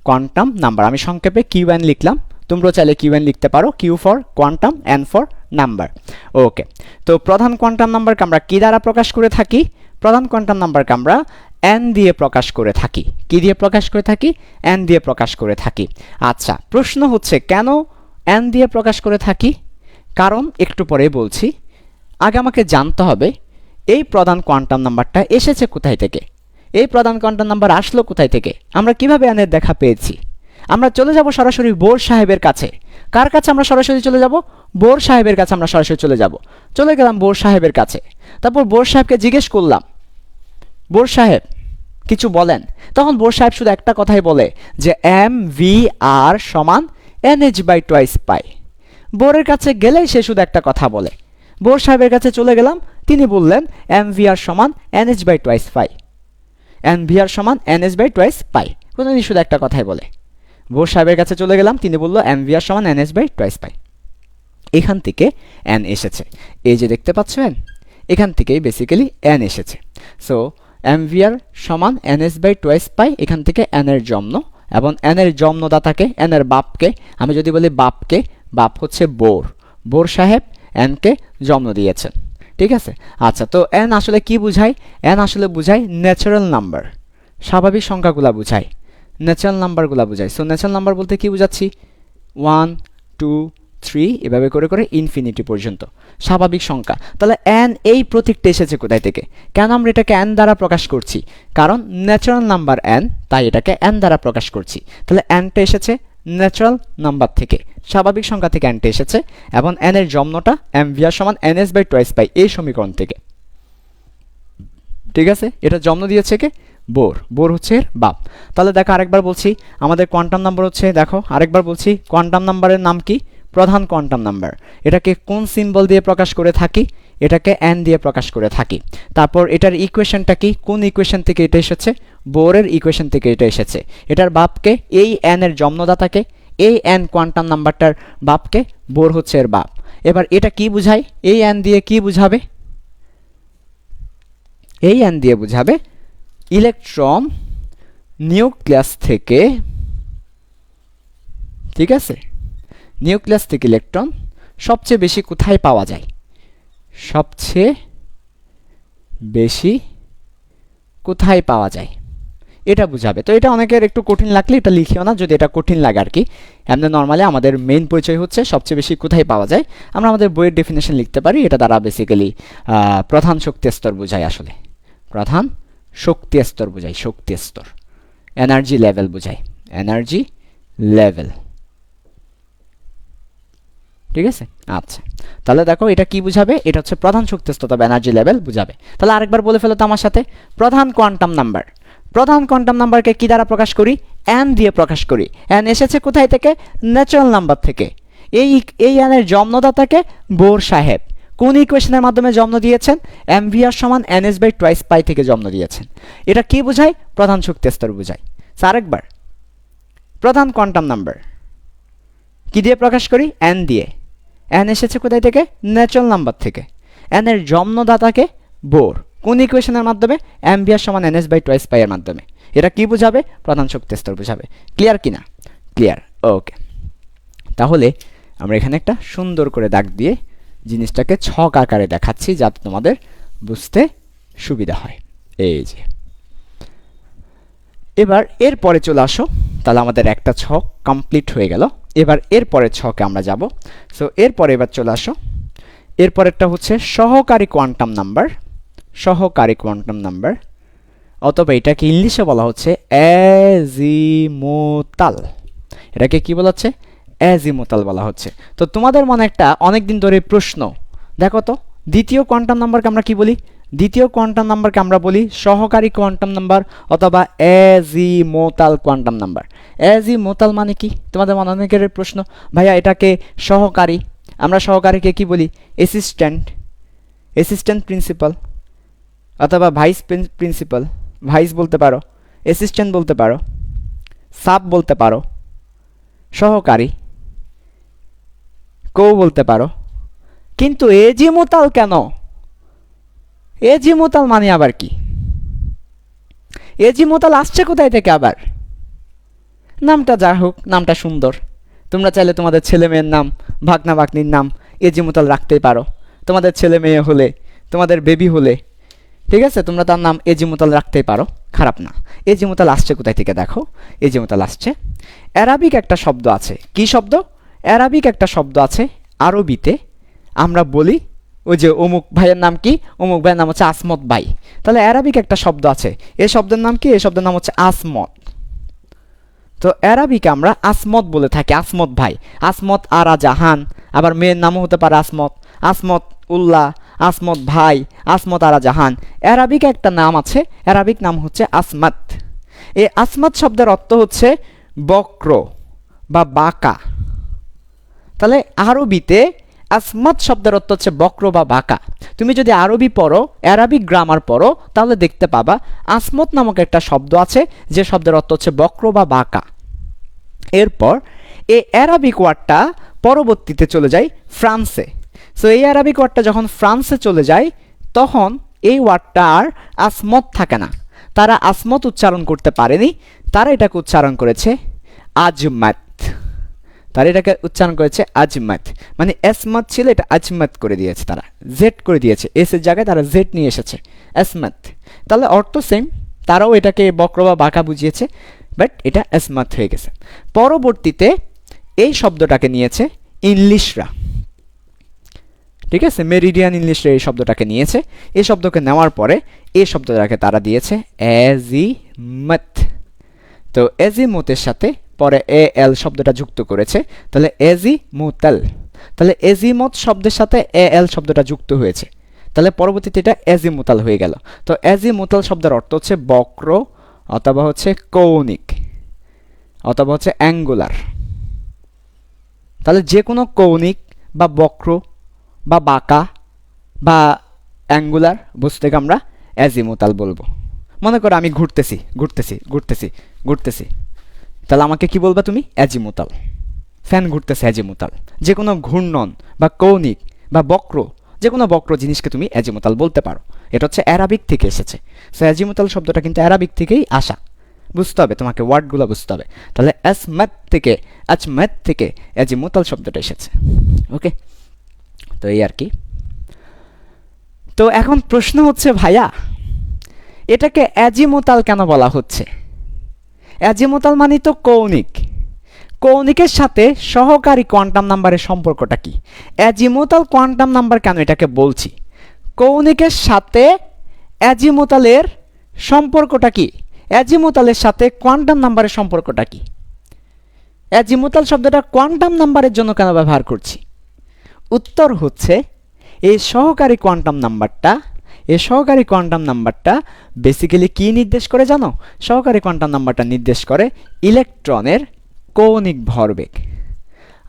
quantum number. আমি সংক্ষেপে কিউএন লিখলাম, তোমরা চাইলে কিউএন লিখতে পারো, Q for quantum, N for number. Okay, তো প্রধান কোয়ান্টাম নাম্বারকে আমরা কি দ্বারা প্রকাশ করে থাকি? প্রধান কোয়ান্টাম নাম্বারকে আমরা এন দিয়ে প্রকাশ করে থাকি। কি দিয়ে প্রকাশ করে থাকি? এন দিয়ে প্রকাশ করে থাকি। আচ্ছা, প্রশ্ন হচ্ছে কেন এন দিয়ে প্রকাশ করে থাকি? কারণ একটু পরে বলছি। আগে আমাকে জানতে হবে এই প্রধান কোয়ান্টাম নাম্বারটা এসেছে কোথায় থেকে, এই প্রধান কোয়ান্টাম নাম্বার আসলো কোথায় থেকে, আমরা কিভাবে এনের দেখা পেয়েছি। আমরা চলে যাব সরাসরি বোর সাহেবের কাছে। কার কাছে আমরা সরাসরি চলে যাব? বোর সাহেবের কাছে আমরা সরাসরি চলে যাব। চলে গেলাম বোর সাহেবের কাছে, তারপর বোর সাহেবকে জিজ্ঞেস করলাম, বোর সাহেব কিছু বলেন। তখন বোর সাহেব শুধু একটা কথাই বলে যে এম ভি আর সমান NH বাই টোয়াইস পাই। বোরের কাছে গেলেই সে শুধু একটা কথা বলে। বোর সাহেবের কাছে চলে গেলাম, তিনি বললেন এম ভি আর সমান NH by twice pi, N V R সমান NH বাই টোয়াইস পাই। তিনি শুধু একটা কথাই বলে। বোর সাহেবের কাছে চলে গেলাম, তিনি বলল এম ভি আর সমান NH বাই টোয়াইস পাই। এখান থেকে এন এসেছে, এই যে দেখতে পাচ্ছেন, এখান থেকেই বেসিক্যালি এন এসেছে। সো এম ভি আর সমান NH বাই টোয়াইস পাই, এখান থেকে এন এর জন্ম, এবং এন এর জন্মদাতাকে, এন এর বাপকে, আমি যদি বলি বাপকে, বাপ হচ্ছে বোর, বোর সাহেব এনকে জন্ম দিয়েছেন। ঠিক আছে, আচ্ছা, তো এন আসলে কি বুঝায়? এন আসলে বুঝায় ন্যাচারাল নাম্বার, স্বাভাবিক সংখ্যাগুলা বুঝায়, ন্যাচারাল নাম্বারগুলা বুঝায়। সো ন্যাচারাল নাম্বার বলতে কি বুঝাচ্ছি? 1 2 3 এভাবে করে করে ইনফিনিটি পর্যন্ত স্বাভাবিক সংখ্যা। তাহলে এন এই প্রতীকটা এসেছে কোথায় থেকে? কেন আমরা এটাকে এন দ্বারা প্রকাশ করছি? কারণ ন্যাচারাল নাম্বার এন, তাই এটাকে এন দ্বারা প্রকাশ করছি। তাহলে এনটা এসেছে ন্যাচারাল নাম্বার থেকে, স্বাভাবিক সংখ্যা থেকে এনটা এসেছে, এবং এন এর জন্মটা এম ভি আর সমান NH বাই টোয়াইস পাই এই সমীকরণ থেকে। ঠিক আছে, এটা জন্ম দিয়েছে কে? বোর, বোর হচ্ছে এর বাপ। তাহলে দেখো আরেকবার বলছি, আমাদের কোয়ান্টাম নাম্বার হচ্ছে, দেখো আরেকবার বলছি, কোয়ান্টাম নাম্বারের নাম কি? প্রধান কোয়ান্টাম নাম্বার। এটাকে কোন সিম্বল দিয়ে প্রকাশ করে থাকি? এটাকে এন দিয়ে প্রকাশ করে থাকি। তারপর এটার ইকুয়েশনটা কি? কোন ইকুয়েশন থেকে এটা এসেছে? বোরের ইকুয়েশন থেকে এটা এসেছে। এটার বাপকে, এই এন এর জন্মদাতাকে, এই এন কোয়ান্টাম নাম্বারটার বাপকে, বোর হচ্ছে এর বাপ। এবার এটা কি বুঝায়? এই এন দিয়ে কি বুঝাবে? এই এন দিয়ে বুঝাবে ইলেকট্রন নিউক্লিয়াস থেকে, ঠিক আছে, নিউক্লিয়াস থেকে ইলেকট্রন সবচেয়ে বেশি কোথায় পাওয়া যায়? সবচেয়ে বেশি কোথায় পাওয়া যায় এটা বুঝাবে। তো এটা অনেকের একটু কঠিন লাগলে এটা লিখিও না, যদি এটা কঠিন লাগে আর কি। এমনি নর্মালি আমাদের মেইন পরিচয় হচ্ছে সবচেয়ে বেশি কোথায় পাওয়া যায়। আমরা আমাদের বইয়ের ডেফিনেশন লিখতে পারি, এটা দ্বারা বেসিক্যালি প্রধান শক্তি স্তর বোঝায়। আসলে প্রধান শক্তি স্তর বোঝায়, শক্তি স্তর, এনার্জি লেভেল বোঝায়, এনার্জি লেভেল। ঠিক আছে, আচ্ছা, তাহলে দেখো এটা কি বুঝাবে? এটা হচ্ছে প্রধান শক্তি স্তর বা এনার্জি লেভেল বুঝাবে। তাহলে আরেকবার বলে ফেলো তো আমার সাথে, প্রধান কোয়ান্টাম নাম্বার। প্রধান কোয়ান্টাম নাম্বারকে কি দ্বারা প্রকাশ করি? এন দিয়ে প্রকাশ করি। এন এসেছে কোথায় থেকে? ন্যাচারাল নাম্বার থেকে। এই এনের জন্মদাতাকে বোর সাহেব কোন ইকুয়েশনের মাধ্যমে জন্ম দিয়েছেন? এম ভি আর সমান NH বাই টোয়াইস পাই থেকে জন্ম দিয়েছেন। এটা কি বোঝায়? প্রধান শক্তি স্তর বোঝায়। আরেকবার, প্রধান কোয়ান্টাম নাম্বার কি দিয়ে প্রকাশ করি? এন দিয়ে। এন এসেছে কোথায় থেকে? ন্যাচারাল নাম্বার থেকে। এন এর জন্মদাতাকে বোর, কোন ইকুয়েশনের মাধ্যমে? এম ভি আর সমান NH বাই টোয়াইস পাই এর মাধ্যমে। এটা কি বুঝাবে? প্রধান শক্তি স্তর বুঝাবে। ক্লিয়ার কিনা? ক্লিয়ার, ওকে। তাহলে আমরা এখানে একটা সুন্দর করে দাগ দিয়ে জিনিসটাকে ছক আকারে দেখাচ্ছি যাতে তোমাদের বুঝতে সুবিধা হয়। এই যে, এবার এর পরে চলে আসো। তাহলে আমাদের একটা ছক কমপ্লিট হয়ে গেল। এবার এর পরের ছকে আমরা যাব। সো এরপরে এবার চলে আসো, এরপরেরটা হচ্ছে সহকারী কোয়ান্টাম নাম্বার। সহকারী কোয়ান্টাম নাম্বার, অথবা এটাকে ইংলিশে বলা হচ্ছে অ্যাজিমুতাল। এটাকে কি বলা হচ্ছে? অ্যাজিমুতাল বলা হচ্ছে। তো তোমাদের মনে একটা অনেক দিন ধরে প্রশ্ন, দেখো তো দ্বিতীয় কোয়ান্টাম নাম্বারকে আমরা কি বলি? দ্বিতীয় কোয়ান্টাম নাম্বারকে আমরা বলি সহকারী কোয়ান্টাম নাম্বার অথবা অ্যাজিমুতাল কোয়ান্টাম নাম্বার। অ্যাজিমুতাল মানে কি? তোমাদের মনে অনেকের প্রশ্ন, ভাইয়া এটাকে সহকারী, আমরা সহকারীকে কি বলি? অ্যাসিস্ট্যান্ট প্রিন্সিপাল অথবা ভাইস প্রিন্সিপাল, ভাইস বলতে পারো, অ্যাসিস্ট্যান্ট বলতে পারো, সাব বলতে পারো, সহকারী কো বলতে পারো। কিন্তু এজিমুতাল কেন? এজিমুতাল মানে আবার কি? এজিমুতাল আসছে কোথায় থেকে আবার? নামটা যা হোক, নামটা সুন্দর। তোমরা চাইলে তোমাদের ছেলে মেয়ের নাম, ভাগনা ভাগ্নির নাম এজিমুতাল রাখতেই পারো। তোমাদের ছেলে মেয়ে হলে, তোমাদের বেবি হলে, ঠিক আছে, তোমরা তার নাম এজিমুতাল রাখতেই পারো, খারাপ না। এজিমুতাল আসছে কোথায় থেকে? দেখো, এজিমুতাল আসছে অ্যারাবিক একটা শব্দ আছে। কি শব্দ? অ্যারাবিক একটা শব্দ আছে আরবিতে। আমরা বলি ওই যে অমুক ভাইয়ের নাম কি? অমুক ভাইয়ের নাম হচ্ছে আসমত ভাই। তাহলে অ্যারাবিক একটা শব্দ আছে, এই শব্দের নাম কি? এই শব্দের নাম হচ্ছে আসমত। তো অ্যারাবিকে আমরা আসমত বলে থাকি, আসমত ভাই, আসমত আরা জাহান। আবার মেয়ের নামও হতে পারে আসমত, আসমত উল্লাহ, আসমত ভাই, আসমত আরা জাহান। অ্যারাবিক একটা নাম আছে, অ্যারাবিক নাম হচ্ছে আসমাত। এই আসমাত শব্দের অর্থ হচ্ছে বক্র বা বাঁকা। তাহলে আরবিতে আসমাত শব্দের অর্থ হচ্ছে বক্র বা বাঁকা। তুমি যদি আরবি পড়ো, অ্যারাবিক গ্রামার পড়ো, তাহলে দেখতে পাবা আসমত নামক একটা শব্দ আছে, যে শব্দের অর্থ হচ্ছে বক্র বা বাঁকা। এরপর এই অ্যারাবিক ওয়ার্ডটা পরবর্তীতে চলে যায় ফ্রান্সে। সো এই অ্যারাবিক ওয়ার্ডটা যখন ফ্রান্সে চলে যায়, তখন এই ওয়ার্ডটা আর আসমত থাকে না। তারা আসমত উচ্চারণ করতে পারেনি, তারা এটাকে উচ্চারণ করেছে আজমাত। তারা এটাকে উচ্চারণ করেছে আজমাত, মানে এসমত ছিল, এটা আজমাত করে দিয়েছে, তারা জেড করে দিয়েছে, এস এর জায়গায় তারা জেড নিয়ে এসেছে, এসমত। তাহলে অর্থ সেম, তারাও এটাকে বক্র বা বাঁকা বুঝিয়েছে, বাট এটা এসমত হয়ে গেছে। পরবর্তীতে এই শব্দটাকে নিয়েছে ইংলিশরা, ঠিক আছে, মেরিডিয়ান ইংলিশরা এই শব্দটাকে নিয়েছে। এই শব্দকে নেওয়ার পরে এই শব্দটাকে তারা দিয়েছে অ্যাজিমত। তো অ্যাজিমতের সাথে পরে এ এল শব্দটা যুক্ত করেছে, তাহলে এজিমুতাল। তাহলে এজিমত শব্দের সাথে এ এল শব্দটা যুক্ত হয়েছে, তাহলে পরবর্তীতে এটা এজিমুতাল হয়ে গেল। তো এজিমুতাল শব্দের অর্থ হচ্ছে বক্র অথবা হচ্ছে কৌণিক অথবা হচ্ছে অ্যাঙ্গুলার। তাহলে যে কোনো কৌণিক বা বক্র বা বাঁকা বা অ্যাঙ্গুলার বস্তুকে আমরা অ্যাজিমুতাল বলবো। মনে করো আমি ঘুরতেছি ঘুরতেছি ঘুরতেছি ঘুরতেছি, তাহলে আমাকে কি বলবা তুমি? অ্যাজিমুতাল। ফ্যান ঘুরতেছে অ্যাজিমুতাল। যে কোনো ঘূর্ণন বা কৌণিক বা বক্র, যে কোনো বক্র জিনিসকে তুমি অ্যাজিমুতাল বলতে পারো। এটা হচ্ছে অ্যারাবিক থেকে এসেছে। সো অ্যাজিমুতাল শব্দটা কিন্তু অ্যারাবিক থেকেই আসা, বুঝতে হবে তোমাকে, ওয়ার্ডগুলো বুঝতে হবে। তাহলে আসমাত থেকে, আজমাত থেকে অ্যাজিমুতাল শব্দটা এসেছে। ওকে, তো এই আর কি। তো এখন প্রশ্ন হচ্ছে, ভাইয়া এটাকে অ্যাজিমুতাল কেন বলা হচ্ছে? অ্যাজিমুতাল মানে তো কৌণিক, কৌণিকের সাথে সহকারী কোয়ান্টাম নাম্বারের সম্পর্কটা কি? অ্যাজিমুতাল কোয়ান্টাম নাম্বার কেন এটাকে বলছি? কৌণিকের সাথে অ্যাজিমুতালের সম্পর্কটা কি? অ্যাজিমুতালের সাথে কোয়ান্টাম নাম্বারের সম্পর্কটা কি? অ্যাজিমুতাল শব্দটা কোয়ান্টাম নাম্বারের জন্য কেন ব্যবহার করছি? উত্তর হচ্ছে, এই সহকারী কোয়ান্টাম নাম্বারটা বেসিক্যালি কি নির্দেশ করে জানো? সহকারী কোয়ান্টাম নাম্বারটা নির্দেশ করে ইলেকট্রনের কৌণিক ভরবেগ।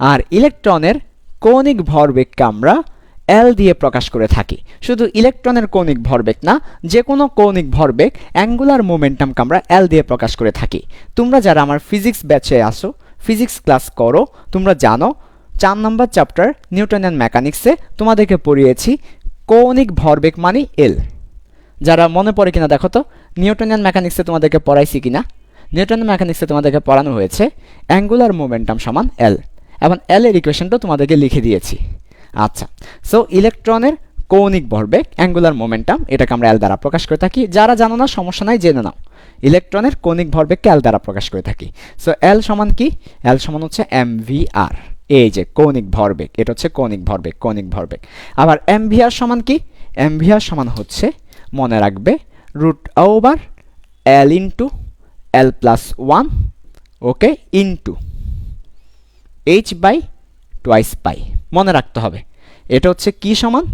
আর ইলেকট্রনের কৌণিক ভরবেগকে আমরা এল দিয়ে প্রকাশ করে থাকি। শুধু ইলেকট্রনের কৌণিক ভরবেগ না, যে কোনো কৌণিক ভরবেগ, অ্যাঙ্গুলার মোমেন্টামকে আমরা এল দিয়ে প্রকাশ করে থাকি। তোমরা যারা আমার ফিজিক্স ব্যাচে আসো, ফিজিক্স ক্লাস করো, তোমরা জানো 4 নম্বর চ্যাপ্টার নিউটনিয়ান মেকানিক্সে তোমাদেরকে পড়িয়েছি কৌণিক ভরবেগ মানে এল। যারা মনে পড়ে কিনা দেখো তো, নিউটনিয়ান মেকানিক্সে তোমাদেরকে পড়াইছি কিনা? নিউটনিয়ান মেকানিক্সে তোমাদেরকে পড়ানো হয়েছে অ্যাঙ্গুলার মোমেন্টাম সমান এল, এবং এল এর ইকুয়েশনটা তোমাদেরকে লিখে দিয়েছি। আচ্ছা, সো ইলেকট্রনের কৌণিক ভরবেগ, অ্যাঙ্গুলার মোমেন্টাম, এটাকে আমরা এল দ্বারা প্রকাশ করে থাকি। যারা জানো না সমস্যা নাই, জেনে নাও। ইলেকট্রনের কৌণিক ভরবেগকে এল দ্বারা প্রকাশ করে থাকি। সো এল সমান কি? এল সমান হচ্ছে mvr। এই যে কৌণিক ভরবেগ, এটা হচ্ছে কৌণিক ভরবেগ। আবার mvr সমান কি? mvr সমান হচ্ছে মনে রাখবে root over L into L plus one, okay, into H by twice pi. মনে রাখতে হবে এটা হচ্ছে কি সমান,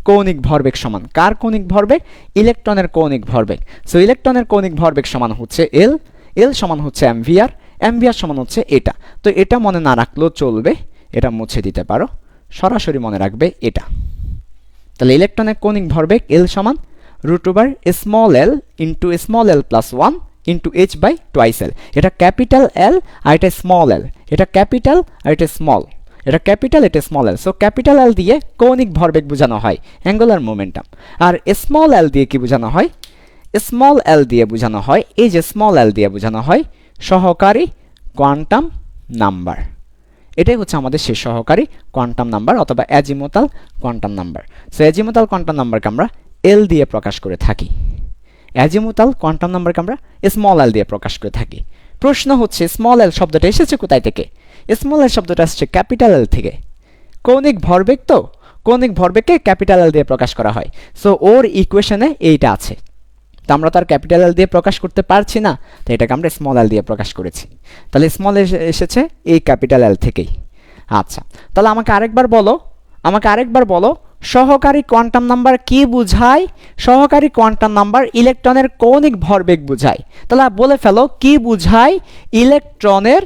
কৌণিক ভরবেগ সমান। কার কৌণিক ভরবেগ? ইলেকট্রনের কৌণিক ভরবেগ। সো ইলেকট্রনের কৌণিক ভরবেগ সমান হচ্ছে এল, এল সমান হচ্ছে অ্যাম্পিয়ার, অ্যাম্পিয়ার সমান হচ্ছে এটা। তো এটা মনে না রাখলেও চলবে, এটা মুছে দিতে পারো, সরাসরি মনে রাখবে এটা। তাহলে ইলেকট্রনের কৌণিক ভরবেগ এল সমান root over small L into small L plus one into H by twice L. এটা ক্যাপিটাল এল আর এটা স্মল এল, এটা ক্যাপিটাল আর এটা স্মল, এটা ক্যাপিটাল এটা স্মল এল। সো ক্যাপিটাল এল দিয়ে কৌণিক ভরবেগ বোঝানো হয়, অ্যাঙ্গুলার মোমেন্টাম। আর স্মল এল দিয়ে কি বোঝানো হয়? স্মল এল দিয়ে বোঝানো হয়, এই যে স্মল এল দিয়ে বোঝানো হয় সহকারী কোয়ান্টাম নাম্বার। এটাই হচ্ছে আমাদের সেই সহকারী কোয়ান্টাম নাম্বার অথবা azimuthal quantum number. So azimuthal quantum নাম্বারকে আমরা এল দিয়ে প্রকাশ করে থাকি, অ্যাজিমুথাল কোয়ান্টাম নাম্বারকে আমরা স্মল এল দিয়ে প্রকাশ করে থাকি। প্রশ্ন হচ্ছে স্মল এল শব্দটা এসেছে কোথায় থেকে? স্মল এল শব্দটা আসছে ক্যাপিটাল এল থেকে। কৌণিক ভরবেগ, তো কৌণিক ভরবেগকে ক্যাপিটাল এল দিয়ে প্রকাশ করা হয়। সো ওর ইকুয়েশনে এইটা আছে, তো আমরা তো আর ক্যাপিটাল এল দিয়ে প্রকাশ করতে পারছি না, তো এটাকে আমরা স্মল এল দিয়ে প্রকাশ করেছি। তাহলে স্মল এসেছে এই ক্যাপিটাল এল থেকেই। আচ্ছা, তাহলে আমাকে আরেকবার বলো সহকারী কোয়ান্টাম নাম্বার কি বোঝায়? সহকারী কোয়ান্টাম নাম্বার ইলেকট্রনের কৌণিক ভরবেগ বোঝায়। তাহলে বলে ফেলো কি বোঝায়? ইলেকট্রনের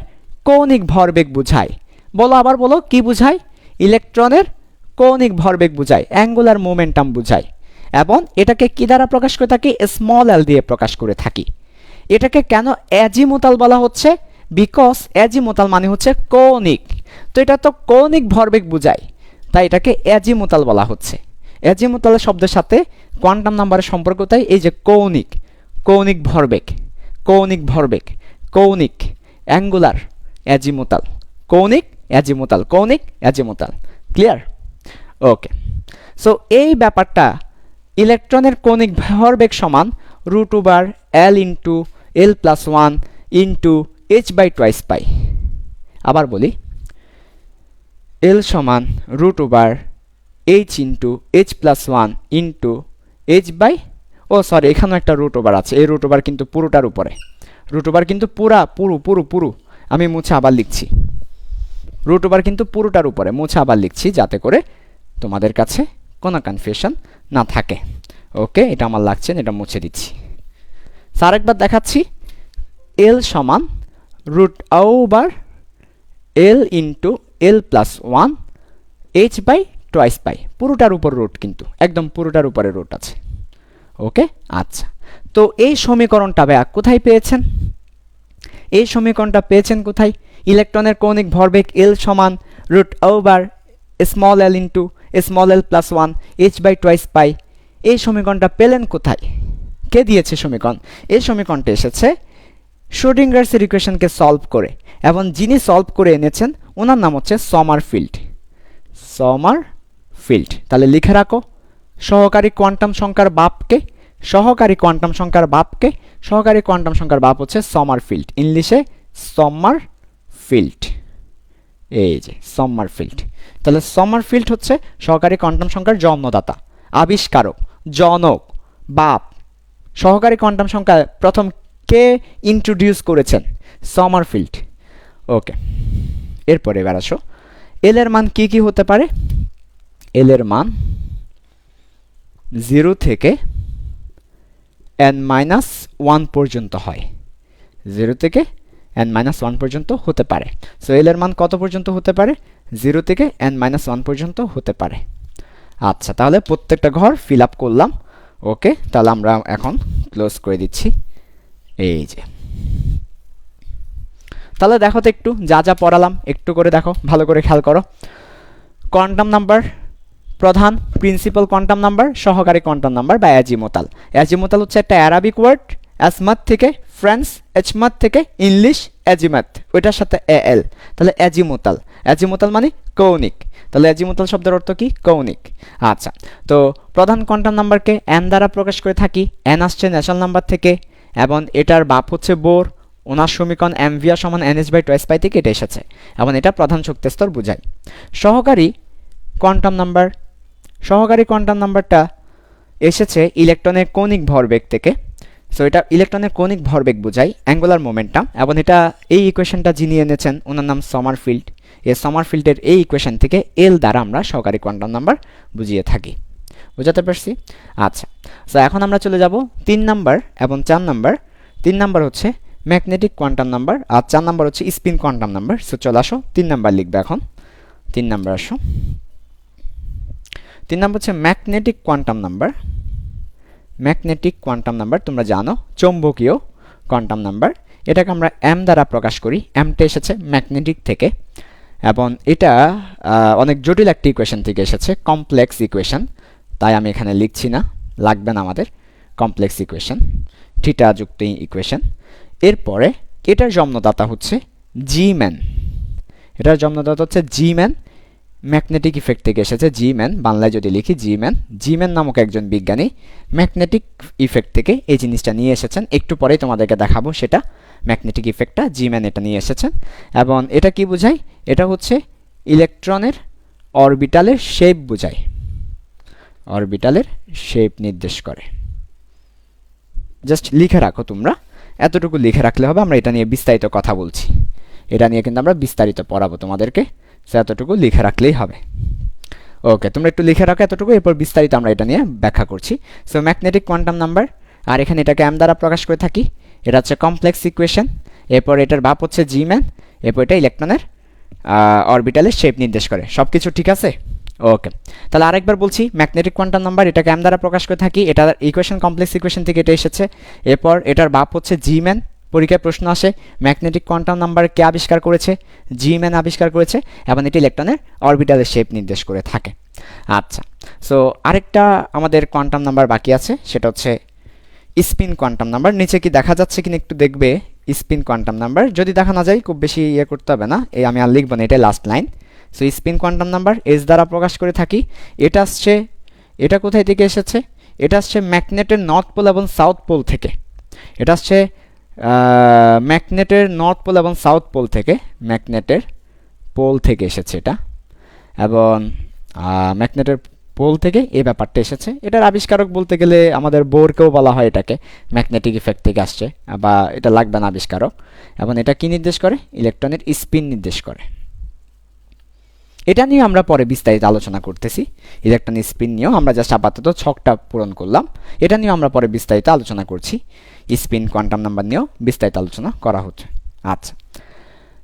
কৌণিক ভরবেগ বোঝায়। বলো, আবার বলো, কি বোঝায়? ইলেকট্রনের কৌণিক ভরবেগ বোঝায়, অ্যাঙ্গুলার মোমেন্টাম বোঝায়। এবং এটাকে কি দ্বারা প্রকাশ করে থাকি? স্মল এল দিয়ে প্রকাশ করে থাকি। এটাকে কেন অ্যাজিমুথাল বলা হচ্ছে? বিকজ অ্যাজিমুথাল মানে হচ্ছে কৌণিক, তো এটা তো কৌণিক ভরবেগ বোঝায়, তাই এটাকে অ্যাজিমুথাল বলা হচ্ছে। অ্যাজিমুথাল শব্দের সাথে কোয়ান্টাম নাম্বারের সম্পর্ক তাই এই যে কৌণিক, কৌণিক ভরবেগ, কৌণিক ভরবেগ, কৌণিক, অ্যাঙ্গুলার, অ্যাজিমুথাল, কৌণিক অ্যাজিমুথাল, কৌণিক অ্যাজিমুথাল। ক্লিয়ার? ওকে। সো এই ব্যাপারটা ইলেকট্রনের কৌণিক ভরবেগ সমান root over L into L plus one into H by twice pi. আবার বলি, এল সমান root over H into H plus one into H by, oh sorry এখানেও একটা রুট ওভার আছে, এই রুট ওভার কিন্তু পুরোটার উপরে, রুট ওভার কিন্তু পুরো আমি মুছে আবার লিখছি, রুট ওভার কিন্তু পুরোটার উপরে, মুছে আবার লিখছি যাতে করে তোমাদের কাছে কোনো কনফিউশন না থাকে। ওকে, এটা আমার লাগছে না, এটা মুছে দিচ্ছি। আরেকবার দেখাচ্ছি, এল সমান root over L into L plus one H by twice pi, পুরোটার উপর রুট, কিন্তু একদম পুরোটার উপরে রুট আছে। ওকে, আচ্ছা, তো এই সমীকরণটা কোথায় পেয়েছেন? এই সমীকরণটা পেয়েছেন কোথায়? ইলেকট্রনের কৌণিক ভরবেগ এল সমান root over small L into small L plus one H by twice pi. এই সমীকরণটা পেলেন কোথায়? কে দিয়েছে সমীকরণ? এই সমীকরণটা এসেছে শ্রোডিঙ্গারের ইকুয়েশনকে সলভ করে, এবং যিনি সলভ করে এনেছেন ওনার নাম হচ্ছে সমারফিল্ড। সমারফিল্ড, তাহলে লিখে রাখো সহকারী কোয়ান্টাম সংখ্যার বাপকে, সহকারী কোয়ান্টাম সংখ্যার বাপকে, সহকারী কোয়ান্টাম সংখ্যার বাপ হচ্ছে সমারফিল্ড, ইংলিশে সমারফিল্ড, এই যে সমারফিল্ড। তাহলে সমারফিল্ড হচ্ছে সহকারী কোয়ান্টাম সংখ্যার জন্মদাতা, আবিষ্কারক, জনক, বাপ। সহকারী কোয়ান্টাম সংখ্যা প্রথম কে ইন্ট্রোডিউস করেছেন? সমারফিল্ড। ওকে, এরপরে এবার আসো, এল এর মান কি কি হতে পারে? এল এর মান 0 থেকে n-1 পর্যন্ত হয়, 0 থেকে n-1 পর্যন্ত হতে পারে। সো এল এর মান কত পর্যন্ত হতে পারে? 0 থেকে n-1 পর্যন্ত হতে পারে। আচ্ছা, তাহলে প্রত্যেকটা ঘর ফিল আপ করলাম। ওকে, তাহলে আমরা এখন ক্লোজ করে দিচ্ছি। এই যে, তাহলে দেখো তো একটু যা যা পড়ালাম একটু করে দেখো, ভালো করে খেয়াল করো। কোয়ান্টাম নাম্বার, প্রধান প্রিন্সিপাল কোয়ান্টাম নাম্বার, সহকারী কোয়ান্টাম নাম্বার বা অ্যাজিমুথাল। অ্যাজিমুথাল হচ্ছে একটা অ্যারাবিক ওয়ার্ড, অ্যাজমাত থেকে ফ্রেঞ্চ, এজমাত থেকে ইংলিশ অ্যাজিমাত, ওইটার সাথে এল, তাহলে অ্যাজিমুথাল। অ্যাজিমুথাল মানে কৌণিক, তাহলে অ্যাজিমুথাল শব্দের অর্থ কি? কৌণিক। আচ্ছা, তো প্রধান কোয়ান্টাম নাম্বারকে এন দ্বারা প্রকাশ করে থাকি, এন আসছে ন্যাচারাল নাম্বার থেকে, এবং এটার বাপ হচ্ছে বোর, ওনার সমীকরণ এমভিআর সমান এনএচ বাই টোয়াইস পাই থেকে এটা এসেছে, এবং এটা প্রধান শক্তি স্তর বোঝায়। সহকারী কোয়ান্টাম নাম্বার, সহকারী কোয়ান্টাম নাম্বারটা এসেছে ইলেকট্রনের কৌণিক ভরবেগ থেকে। সো এটা ইলেকট্রনের কৌণিক ভরবেগ বোঝায় অ্যাঙ্গুলার মোমেন্টাম, এবং এটা এই ইকুয়েশনটা যিনি এনেছেন ওনার নাম সমারফিল্ড। এই সমারফিল্ডের এই ইকুয়েশন থেকে এল দ্বারা আমরা সহকারী কোয়ান্টাম নাম্বার বুঝিয়ে থাকি। বুঝাতে পারছি? আচ্ছা, সো এখন আমরা চলে যাব 3 নাম্বার এবং 4 নাম্বার। 3 নাম্বার হচ্ছে ম্যাগনেটিক কোয়ান্টাম নাম্বার, আর 4 নাম্বার হচ্ছে স্পিন কোয়ান্টাম নাম্বার। সো চলে আসো 3 নাম্বার লিখবে এখন। 3 নাম্বার আসো। 3 নাম্বার হচ্ছে magnetic quantum number. Magnetic quantum number তোমরা জানো চৌম্বকীয় কোয়ান্টাম নাম্বার। এটাকে আমরা এম দ্বারা প্রকাশ করি। এমটা এসেছে ম্যাগনেটিক থেকে, এবং এটা অনেক জটিল একটা ইকুয়েশন থেকে এসেছে, কমপ্লেক্স ইকুয়েশন। তাই আমি এখানে লিখছি না, লাগবে না আমাদের। কমপ্লেক্স ইকুয়েশন, থিটা যুক্ত ইকুয়েশন। এরপরে এটার জন্মদাতা হচ্ছে জি ম্যান। এটার জন্মদাতা হচ্ছে জি ম্যান, ম্যাগনেটিক ইফেক্ট থেকে এসেছে। জি ম্যান বাংলায় যদি লিখি জি ম্যান, জি ম্যান নামক একজন বিজ্ঞানী ম্যাগনেটিক ইফেক্ট থেকে এই জিনিসটা নিয়ে এসেছেন। একটু পরেই তোমাদেরকে দেখাবো সেটা, ম্যাগনেটিক ইফেক্টটা জি ম্যান এটা নিয়ে এসেছেন। এবং এটা কি বোঝায়? এটা হচ্ছে ইলেকট্রনের অরবিটালের শেপ বোঝায়, অরবিটালের শেপ নির্দেশ করে। জাস্ট লিখে রাখো তোমরা, এতটুকু লিখে রাখলে হবে। আমরা এটা নিয়ে বিস্তারিত কথা বলছি, এটা নিয়ে কিন্তু আমরা বিস্তারিত পড়াবো তোমাদেরকে, সো এতটুকু লিখে রাখলেই হবে। ওকে, তোমরা একটু লিখে রাখো এতটুকু, এরপর বিস্তারিত আমরা এটা নিয়ে ব্যাখ্যা করছি। সো ম্যাগনেটিক কোয়ান্টাম নাম্বার, আর এখানে এটাকে এম দ্বারা প্রকাশ করে থাকি। এটা হচ্ছে কমপ্লেক্স ইকুয়েশন। এরপর এটার বাপ হচ্ছে জি ম্যান। এরপর এটা ইলেকট্রনের অরবিটালের শেপ নির্দেশ করে। সব কিছু ঠিক আছে? ওকে, তাহলে আরেকবার বলছি, ম্যাগনেটিক কোয়ান্টাম নাম্বার এটাকে এম দ্বারা প্রকাশ করে থাকি। এটা ইকুয়েশন কমপ্লেক্স ইকুয়েশন থেকে এটা এসেছে। এরপর এটার বাপ হচ্ছে জি ম্যান। পরীক্ষায় প্রশ্ন আসে ম্যাগনেটিক কোয়ান্টাম নাম্বার কে আবিষ্কার করেছে? জি ম্যান আবিষ্কার করেছে, এবং এটি ইলেকট্রনের অরবিটালের শেপ নির্দেশ করে থাকে। আচ্ছা, সো আরেকটা আমাদের কোয়ান্টাম নাম্বার বাকি আছে, সেটা হচ্ছে স্পিন কোয়ান্টাম নাম্বার। নিচে কি দেখা যাচ্ছে কিনা একটু দেখবে। স্পিন কোয়ান্টাম নাম্বার যদি দেখা না যায় খুব বেশি ইয়ে করতে হবে না, এই আমি আর লিখব না, এটাই last line. So spin quantum number S দ্বারা প্রকাশ করে থাকি। এটা আসছে, এটা কোথায় থেকে এসেছে? এটা আসছে ম্যাগনেটের নর্থ পোল এবং সাউথ পোল থেকে। এটা আসছে ম্যাগনেটের নর্থ পোল এবং সাউথ পোল থেকে, ম্যাগনেটের পোল থেকে এসেছে এটা, এবং ম্যাগনেটের পোল থেকে এই ব্যাপারটা এসেছে। এটার আবিষ্কারক বলতে গেলে আমাদের বোরকেও বলা হয় এটাকে, ম্যাগনেটিক ইফেক্ট থেকে আসছে, বা এটা লাগবে না আবিষ্কারক। এবং এটা কি নির্দেশ করে? ইলেকট্রনের স্পিন নির্দেশ করে। এটা নিয়ে আমরা পরে বিস্তারিত আলোচনা করতেছি। ইলেকট্রন স্পিন নিয়েও আমরা জাস্ট আপাতত ছকটা পূরণ করলাম, এটা নিয়েও আমরা পরে বিস্তারিত আলোচনা করছি। স্পিন কোয়ান্টাম নাম্বার নিয়েও বিস্তারিত আলোচনা করা হচ্ছে। আচ্ছা,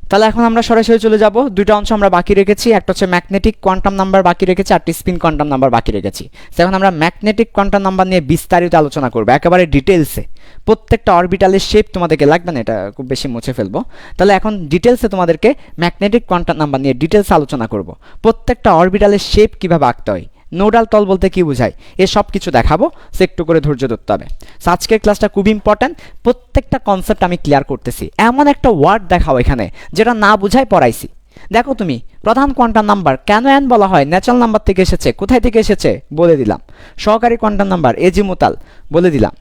তাহলে এখন আমরা সরাসরি চলে যাব। দুইটা অংশ আমরা বাকি রেখেছি, একটা হচ্ছে ম্যাগনেটিক কোয়ান্টাম নাম্বার বাকি রেখেছি, আরটি স্পিন কোয়ান্টাম নাম্বার বাকি রেখেছি। তো এখন আমরা ম্যাগনেটিক কোয়ান্টাম নাম্বার নিয়ে বিস্তারিত আলোচনা করব, একেবারে ডিটেলসে। প্রত্যেকটা অরবিটালের শেপ তোমাদেরকে লাগবে না, এটা খুব বেশি মুছে ফেলবো। তাহলে এখন ডিটেলসে তোমাদেরকে ম্যাগনেটিক কোয়ান্টাম নাম্বার নিয়ে ডিটেলসে আলোচনা করব। প্রত্যেকটা অরবিটালের শেপ কিভাবে আঁকতে হয়, নোডাল তল বলতে কি বোঝায়, এ সব কিছু দেখাবো। সে একটু করে ধৈর্য ধরতে হবে। সো আজকের ক্লাসটা খুব ইম্পর্ট্যান্ট, প্রত্যেকটা কনসেপ্ট আমি ক্লিয়ার করতেছি। এমন একটা ওয়ার্ড দেখাও এখানে যেটা না বুঝাই পড়াইছি। দেখো তুমি, প্রধান কোয়ান্টাম নাম্বার কেন এন বলা হয়? ন্যাচারাল নাম্বার থেকে এসেছে। কোথায় থেকে এসেছে বলে দিলাম। সহকারী কোয়ান্টাম নাম্বার এজিমুতাল বলে দিলাম।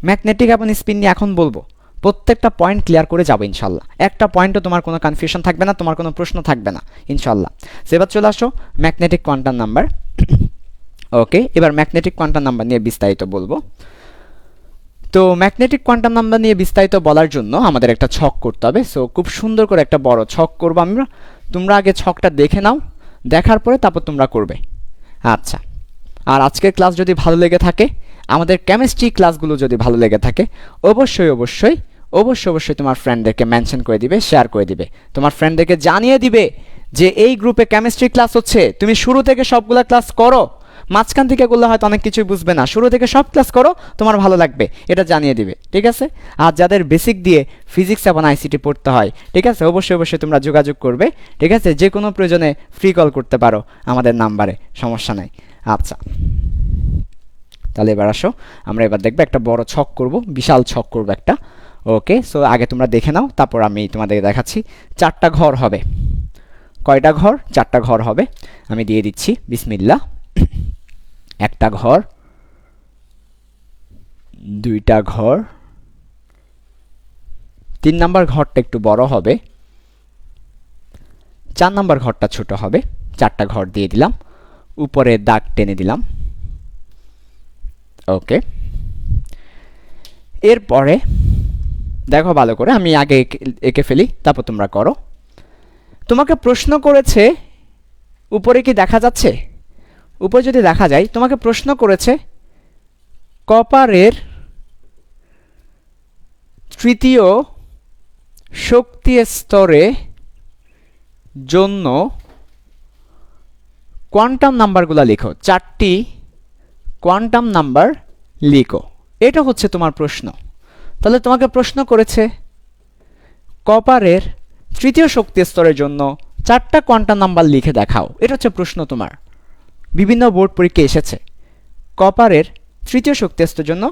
ম্যাগনেটিক এবং স্পিন নিয়ে এখন বলবো। প্রত্যেকটা পয়েন্ট ক্লিয়ার করে যাবো ইনশাল্লাহ। একটা পয়েন্টও তোমার কোনো কনফিউশন থাকবে না, তোমার কোনো প্রশ্ন থাকবে না ইনশাল্লাহ। এবার চলে আসো ম্যাগনেটিক কোয়ান্টাম নাম্বার। ওকে, এবার ম্যাগনেটিক কোয়ান্টাম নাম্বার নিয়ে বিস্তারিত বলবো। তো ম্যাগনেটিক কোয়ান্টাম নাম্বার নিয়ে বিস্তারিত বলার জন্য আমাদের একটা ছক করতে হবে। সো খুব সুন্দর করে একটা বড় ছক করবো আমরা। তোমরা আগে ছকটা দেখে নাও, দেখার পরে তারপর তোমরা করবে। আচ্ছা, আর আজকের ক্লাস যদি ভালো লেগে থাকে, আমাদের কেমিস্ট্রি ক্লাসগুলো যদি ভালো লেগে থাকে, অবশ্যই অবশ্যই অবশ্যই অবশ্যই তোমার ফ্রেন্ডদেরকে মেনশন করে দিবে, শেয়ার করে দিবে, তোমার ফ্রেন্ডদেরকে জানিয়ে দিবে যে এই গ্রুপে কেমিস্ট্রি ক্লাস হচ্ছে। তুমি শুরু থেকে সবগুলো ক্লাস করো, মাঝখান থেকে করলে হয়তো অনেক কিছুই বুঝবে না। শুরু থেকে সব ক্লাস করো, তোমার ভালো লাগবে, এটা জানিয়ে দিবে, ঠিক আছে? আর যাদের বেসিক দিয়ে ফিজিক্স এবং আইসিটি পড়তে হয়, ঠিক আছে, অবশ্যই অবশ্যই তোমরা যোগাযোগ করবে, ঠিক আছে? যে কোনো প্রয়োজনে ফ্রি কল করতে পারো আমাদের নাম্বারে, সমস্যা নাই। আচ্ছা, তাহলে এবার আসো, আমরা এবার দেখবো একটা বড় ছক করব, বিশাল ছক করব একটা। ওকে, সো আগে তোমরা দেখে নাও, তারপর আমি তোমাদের দেখাচ্ছি। 4টা ঘর হবে। কয়টা ঘর? 4টা ঘর হবে। আমি দিয়ে দিচ্ছি, বিসমিল্লাহ। একটা ঘর, দুইটা ঘর, 3 নাম্বার ঘরটা একটু বড় হবে, 4 নাম্বার ঘরটা ছোট হবে। 4টা ঘর দিয়ে দিলাম, উপরে দাগ টেনে দিলাম। ওকে, এরপরে দেখো ভালো করে, আমি আগে এঁকে ফেলি, তারপর তোমরা করো। তোমাকে প্রশ্ন করেছে, উপরে কি দেখা যাচ্ছে? উপরে যদি দেখা যায়, তোমাকে প্রশ্ন করেছে কপারের তৃতীয় শক্তি স্তরে জন্য কোয়ান্টাম নাম্বারগুলো লিখো, 4টি কোয়ান্টাম নাম্বার লিখো। এটা হচ্ছে তোমার প্রশ্ন। তাহলে তোমাকে প্রশ্ন করেছে কপারের তৃতীয় শক্তি স্তরের জন্য 4টা কোয়ান্টাম নাম্বার লিখে দেখাও, এটা হচ্ছে প্রশ্ন তোমার। বিভিন্ন বোর্ড পরীক্ষায় এসেছে কপারের তৃতীয় শক্তি স্তরের জন্য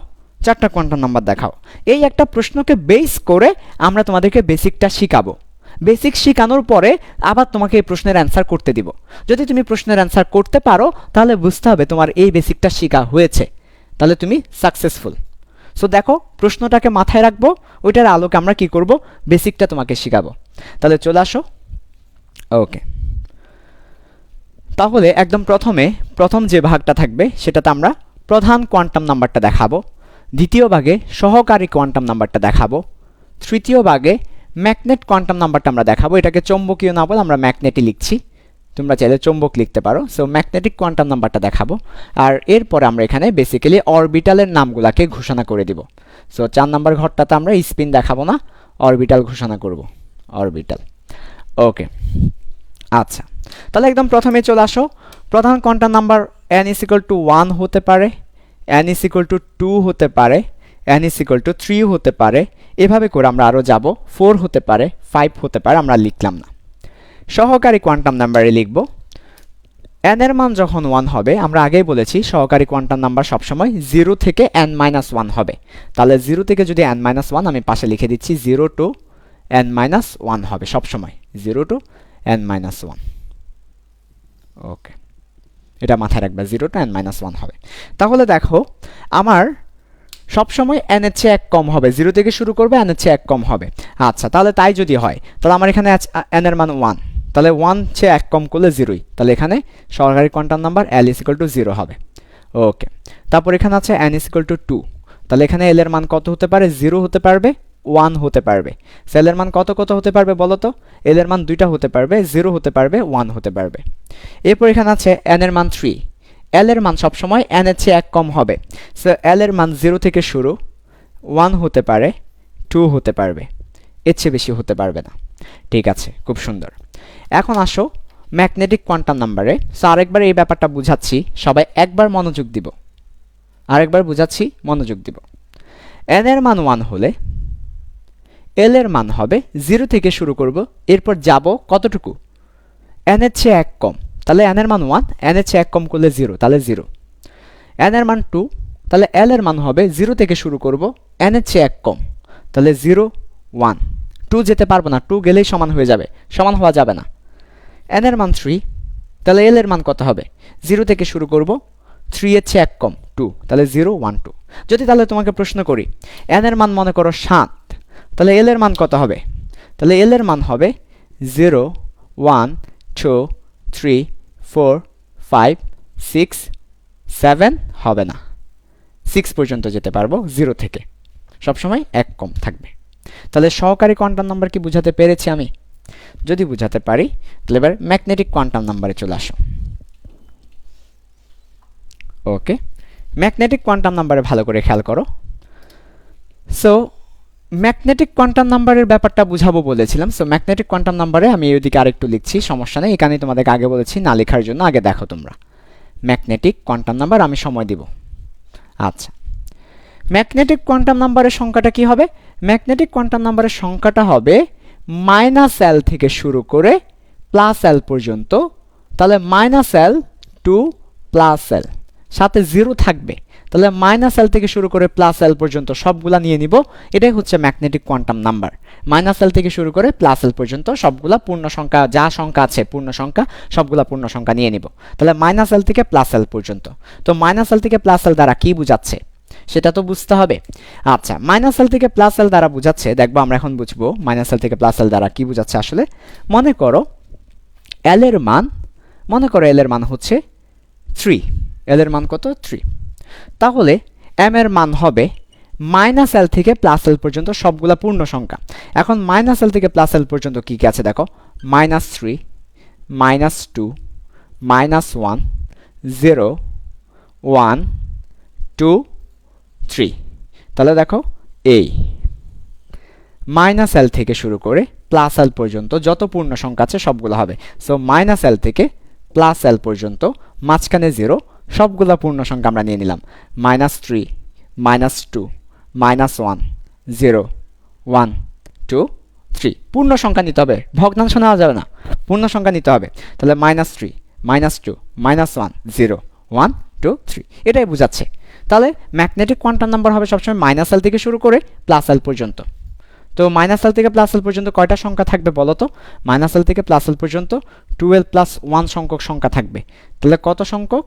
4টা কোয়ান্টাম নাম্বার দেখাও। এই একটা প্রশ্নকে বেস করে আমরা তোমাদেরকে বেসিকটা শিখাবো। বেসিক শেখানোর পরে আবার তোমাকে এই প্রশ্নের অ্যান্সার করতে দিব। যদি তুমি প্রশ্নের অ্যান্সার করতে পারো তাহলে বুঝতে হবে তোমার এই বেসিকটা শেখা হয়েছে, তাহলে তুমি সাকসেসফুল। সো দেখো, প্রশ্নটাকে মাথায় রাখবো, ওইটার আলোকে আমরা কি করব, বেসিকটা তোমাকে শেখাবো। তাহলে চলে আসো। ওকে, তাহলে একদম প্রথম যে ভাগটা থাকবে সেটাতে আমরা প্রধান কোয়ান্টাম নাম্বারটা দেখাবো, দ্বিতীয় ভাগে সহকারী কোয়ান্টাম নাম্বারটা দেখাবো, তৃতীয় ভাগে ম্যাগনেট কোয়ান্টাম নাম্বারটা আমরা দেখাবো। এটাকে চৌম্বকীয় না বলে আমরা ম্যাগনেটই লিখছি, তোমরা চাইলে চৌম্বক লিখতে পারো। সো ম্যাগনেটিক কোয়ান্টাম নাম্বারটা দেখাবো, আর এরপরে আমরা এখানে বেসিক্যালি অরবিটালের নামগুলোকে ঘোষণা করে দিব। সো 4 নাম্বার ঘরটাতে আমরা স্পিন দেখাবো না, অরবিটাল ঘোষণা করব, অরবিটাল। ওকে, আচ্ছা, তাহলে একদম প্রথমে চলে আসো। প্রধান কোয়ান্টাম নাম্বার n = 1 হতে পারে, n = 2 হতে পারে, n = 3 হতে পারে, এভাবে করে আমরা আরও যাব, 4 হতে পারে, 5 হতে পারে, আমরা লিখলাম না। সহকারী কোয়ান্টাম নাম্বারে লিখব n এর মান যখন 1 হবে, আমরা আগেই বলেছি সহকারী কোয়ান্টাম নাম্বার সবসময় 0 থেকে n-1 হবে। তাহলে 0 থেকে যদি n-1, আমি পাশে লিখে দিচ্ছি 0 to n-1 হবে সবসময়, 0 to n-1। ওকে, এটা মাথায় রাখবে, 0 to n-1 হবে। তাহলে দেখো, আমার সবসময় n এর চেয়ে 1 কম হবে, 0 থেকে শুরু করবে, n এর চেয়ে 1 কম হবে। আচ্ছা, তাহলে তাই যদি হয়, তাহলে আমার এখানে n এর মান 1, তাহলে 1 চেয়ে 1 কম করলে 0ই, তাহলে এখানে সহকারী কোয়ান্টাম নাম্বার l = 0 হবে। ওকে, তারপর এখানে আছে n = 2, তাহলে এখানে l এর মান কত হতে পারে, 0 হতে পারবে, 1 হতে পারবে। l এর মান কত হতে পারবে বলো তো? l এর মান দুইটা হতে পারবে, 0 হতে পারবে, 1 হতে পারবে। এরপর এখানে আছে n এর মান 3, l এর মান সবসময় n এর চেয়ে 1 কম হবে। সো l এর মান 0 থেকে শুরু, 1 হতে পারে, 2 হতে পারবে, এর চেয়ে বেশি হতে পারবে না। ঠিক আছে, খুব সুন্দর। এখন আসো ম্যাগনেটিক কোয়ান্টাম নাম্বারে। সো আরেকবার এই ব্যাপারটা বুঝাচ্ছি, সবাই একবার মনোযোগ দিব, আরেকবার বুঝাচ্ছি, মনোযোগ দিব। n এর মান 1 হলে l এর মান হবে, 0 থেকে শুরু করব, এরপর যাব কতটুকু, n এর চেয়ে 1 কম, তাহলে n এর মান 1, n এর চেয়ে 1 কম করলে 0, তাহলে 0। n এর মান 2, তাহলে l এর মান হবে, 0 থেকে শুরু করব, n এর চেয়ে 1 কম, তাহলে 0, 1, 2 যেতে পারবো না, 2 গেলেই সমান হয়ে যাবে, সমান হওয়া যাবে না। n এর মান 3, তাহলে l এর মান কত হবে, 0 থেকে শুরু করব, 3 এর চেয়ে 1 কম, 2, তাহলে 0, 1, 2। যদি তাহলে তোমাকে প্রশ্ন করি n এর মান মনে করো 7, তাহলে l এর মান কত হবে, তাহলে l এর মান হবে 0, 1, 2, 3, 4, 5, 6, 7 হবে না, 6 পর্যন্ত যেতে পারবো 0 থেকে, সবসময় 1 কম থাকবে। তাহলে সহকারী কোয়ান্টাম নাম্বার কি বুঝাতে পেরেছি আমি? যদি বুঝাতে পারি তাহলে এবার ম্যাগনেটিক কোয়ান্টাম নাম্বারে চলে আসো। ওকে, ম্যাগনেটিক কোয়ান্টাম নাম্বারে ভালো করে খেয়াল করো। সো ম্যাগনেটিক কোয়ান্টাম নাম্বারের ব্যাপারটা বুঝাবো বলেছিলাম। সো ম্যাগনেটিক কোয়ান্টাম নাম্বারে আমি ওইদিকে আরেকটু লিখছি, সমস্যা নেই, এখানে তোমাদেরকে আগে বলেছি না লেখার জন্য, আগে দেখো তোমরা ম্যাগনেটিক কোয়ান্টাম নাম্বার, আমি সময় দিব। আচ্ছা, ম্যাগনেটিক কোয়ান্টাম নাম্বারের সংখ্যাটা কি হবে? ম্যাগনেটিক কোয়ান্টাম নাম্বারের সংখ্যাটা হবে -l থেকে শুরু করে +l পর্যন্ত, তাহলে -l to +l, সাথে 0 থাকবে, তাহলে -l থেকে শুরু করে +l পর্যন্ত সবগুলা নিয়ে নিব, এটাই হচ্ছে ম্যাগনেটিক কোয়ান্টাম নাম্বার। -l থেকে শুরু করে +l পর্যন্ত সবগুলা পূর্ণ সংখ্যা, যা সংখ্যা আছে পূর্ণ সংখ্যা, সবগুলা পূর্ণ সংখ্যা নিয়ে নিব। তাহলে -l থেকে +l পর্যন্ত, তো -l থেকে +l দ্বারা কি বুঝাচ্ছে সেটা তো বুঝতে হবে। আচ্ছা, -l থেকে +l দ্বারা বুঝাচ্ছে, দেখবো আমরা এখন বুঝবো -l থেকে +l দ্বারা কি বুঝাচ্ছে আসলে। মনে করো l এর মান হচ্ছে 3, l এর মান কত, 3। তাহলে এম এর মান হবে মাইনাস এল থেকে প্লাস এল পর্যন্ত সবগুলা পূর্ণ সংখ্যা। এখন মাইনাস এল থেকে প্লাস এল পর্যন্ত কী কী আছে দেখো, -3, -2, -1, 0, 1, 2, 3। তাহলে দেখো এই মাইনাস এল থেকে শুরু করে প্লাস এল পর্যন্ত যত পূর্ণ সংখ্যা আছে সবগুলো হবে। সো মাইনাস এল থেকে প্লাস এল পর্যন্ত মাঝখানে 0 সবগুলো পূর্ণ সংখ্যা আমরা নিয়ে নিলাম। -3, -2, -1, 0, 1, 2, 3 পূর্ণ সংখ্যা নিতে হবে, ভগ্নাংশ নেওয়া যাবে না, পূর্ণ সংখ্যা নিতে হবে। তাহলে -3, -2, -1, 0, 1, 2, 3 এটাই বোঝাচ্ছে। তাহলে ম্যাগনেটিক কোয়ান্টাম নাম্বার হবে সবসময় মাইনাস এল থেকে শুরু করে প্লাস এল পর্যন্ত। তো মাইনাস এল থেকে প্লাস এল পর্যন্ত কয়টা সংখ্যা থাকবে বলো তো? মাইনাস এল থেকে প্লাস এল পর্যন্ত 12 + 1 সংখ্যক সংখ্যা থাকবে। তাহলে কত সংখ্যক?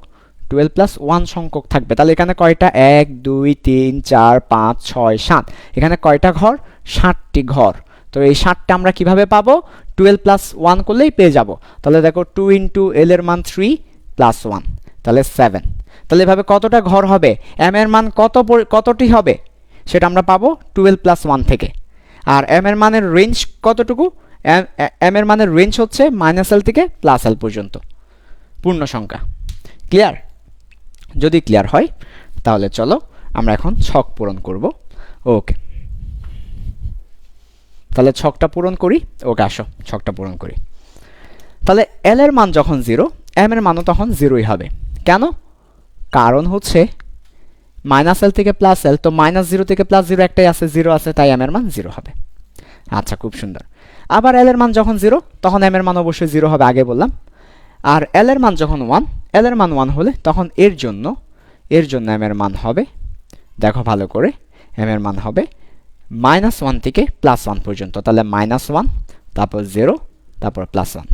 12 + 1 সংখ্যক থাকবে। তাহলে এখানে কয়টা? 1, 2, 3, 4, 5, 6, 7 এখানে কয়টা ঘর? 7টি ঘর। তো এই 7টা আমরা কিভাবে পাবো? 12 + 1 করলেই পেয়ে যাব। তাহলে দেখো 2 × l এর মান 3 + 1 তাহলে 7। তাহলে এভাবে কতটা ঘর হবে? m এর মান কতটি হবে সেটা আমরা পাবো 12 + 1 থেকে। আর m এর মানের রেঞ্জ কতটুকু? m এর মানের রেঞ্জ হচ্ছে -l থেকে +l পর্যন্ত পূর্ণ সংখ্যা। ক্লিয়ার? যদি ক্লিয়ার হয় তাহলে চলো আমরা এখন ছক পূরণ করব। ওকে, তাহলে ছকটা পূরণ করি। ওকে, আসো ছকটা পূরণ করি। তাহলে l এর মান যখন 0, m এর মানও তখন 0ই হবে। কেন? কারণ হচ্ছে -l থেকে +l, তো -0 থেকে +0 একটাই আছে, 0 আছে, তাই m এর মান 0 হবে। আচ্ছা, খুব সুন্দর। আবার l এর মান যখন 0 তখন m এর মান অবশ্যই 0 হবে, আগে বললাম। আর l এর মান যখন 1, l এর মান 1 হলে তখন এর জন্য m এর মান হবে, দেখো ভালো করে, m এর মান হবে -1 থেকে +1 পর্যন্ত। তাহলে -1, তারপর 0, তারপর +1।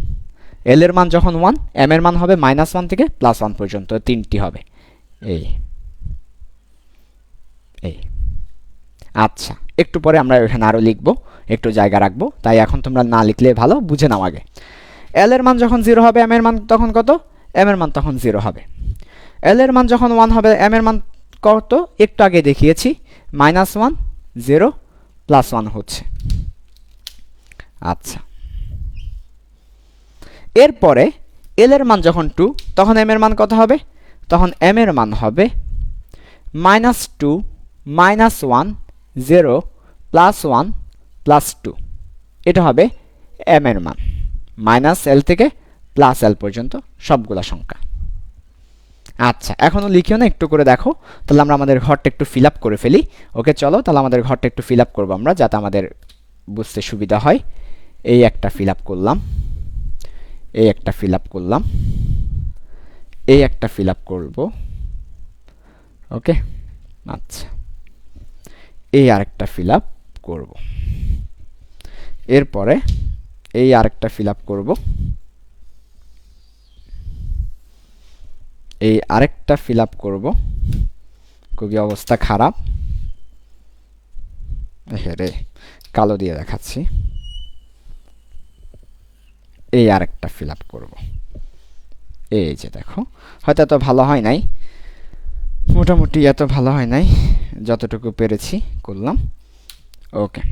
l এর মান যখন 1, m এর মান হবে -1 থেকে +1 পর্যন্ত, তিনটি হবে। এই আচ্ছা, একটু পরে আমরা এখানে আরও লিখব, একটু জায়গা রাখবো, তাই এখন তোমরা না লিখলে ভালো, বুঝে নাও আগে। l এর মান যখন 0 হবে, m এর মান তখন কত? m এর মান তখন 0 হবে। l এর মান যখন 1 হবে, m এর মান কত? একটু আগে দেখিয়েছি, -1, 0, +1 হচ্ছে। আচ্ছা, এরপরে l এর মান যখন 2, তখন m এর মান কত হবে? তখন m এর মান হবে -2, -1, 0, +1, +2 এটা হবে m এর মান, -l থেকে +l পর্যন্ত সবগুলা সংখ্যা। আচ্ছা, এখনও লিখিও না, একটু করে দেখো। তাহলে আমরা আমাদের ঘরটা একটু ফিল আপ করে ফেলি। ওকে, চলো তাহলে আমাদের ঘরটা একটু ফিল আপ করবো আমরা, যাতে আমাদের বুঝতে সুবিধা হয়। এই একটা ফিল আপ করলাম, এই একটা ফিল আপ করলাম, এই একটা ফিল আপ করবো। ওকে, আচ্ছা, এই আরেকটা ফিল আপ করব, এরপরে এই আরেকটা ফিল আপ করব, এই আরেকটা ফিল আপ করব। খুবই অবস্থা খারাপ, রে কালো দিয়ে দেখাচ্ছি। এই আরেকটা ফিল আপ করব। এই যে দেখো, হয়তো এত ভালো হয় নাই, মোটামুটি এত ভালো হয় নাই, যতটুকু পেরেছি করলাম। ওকে,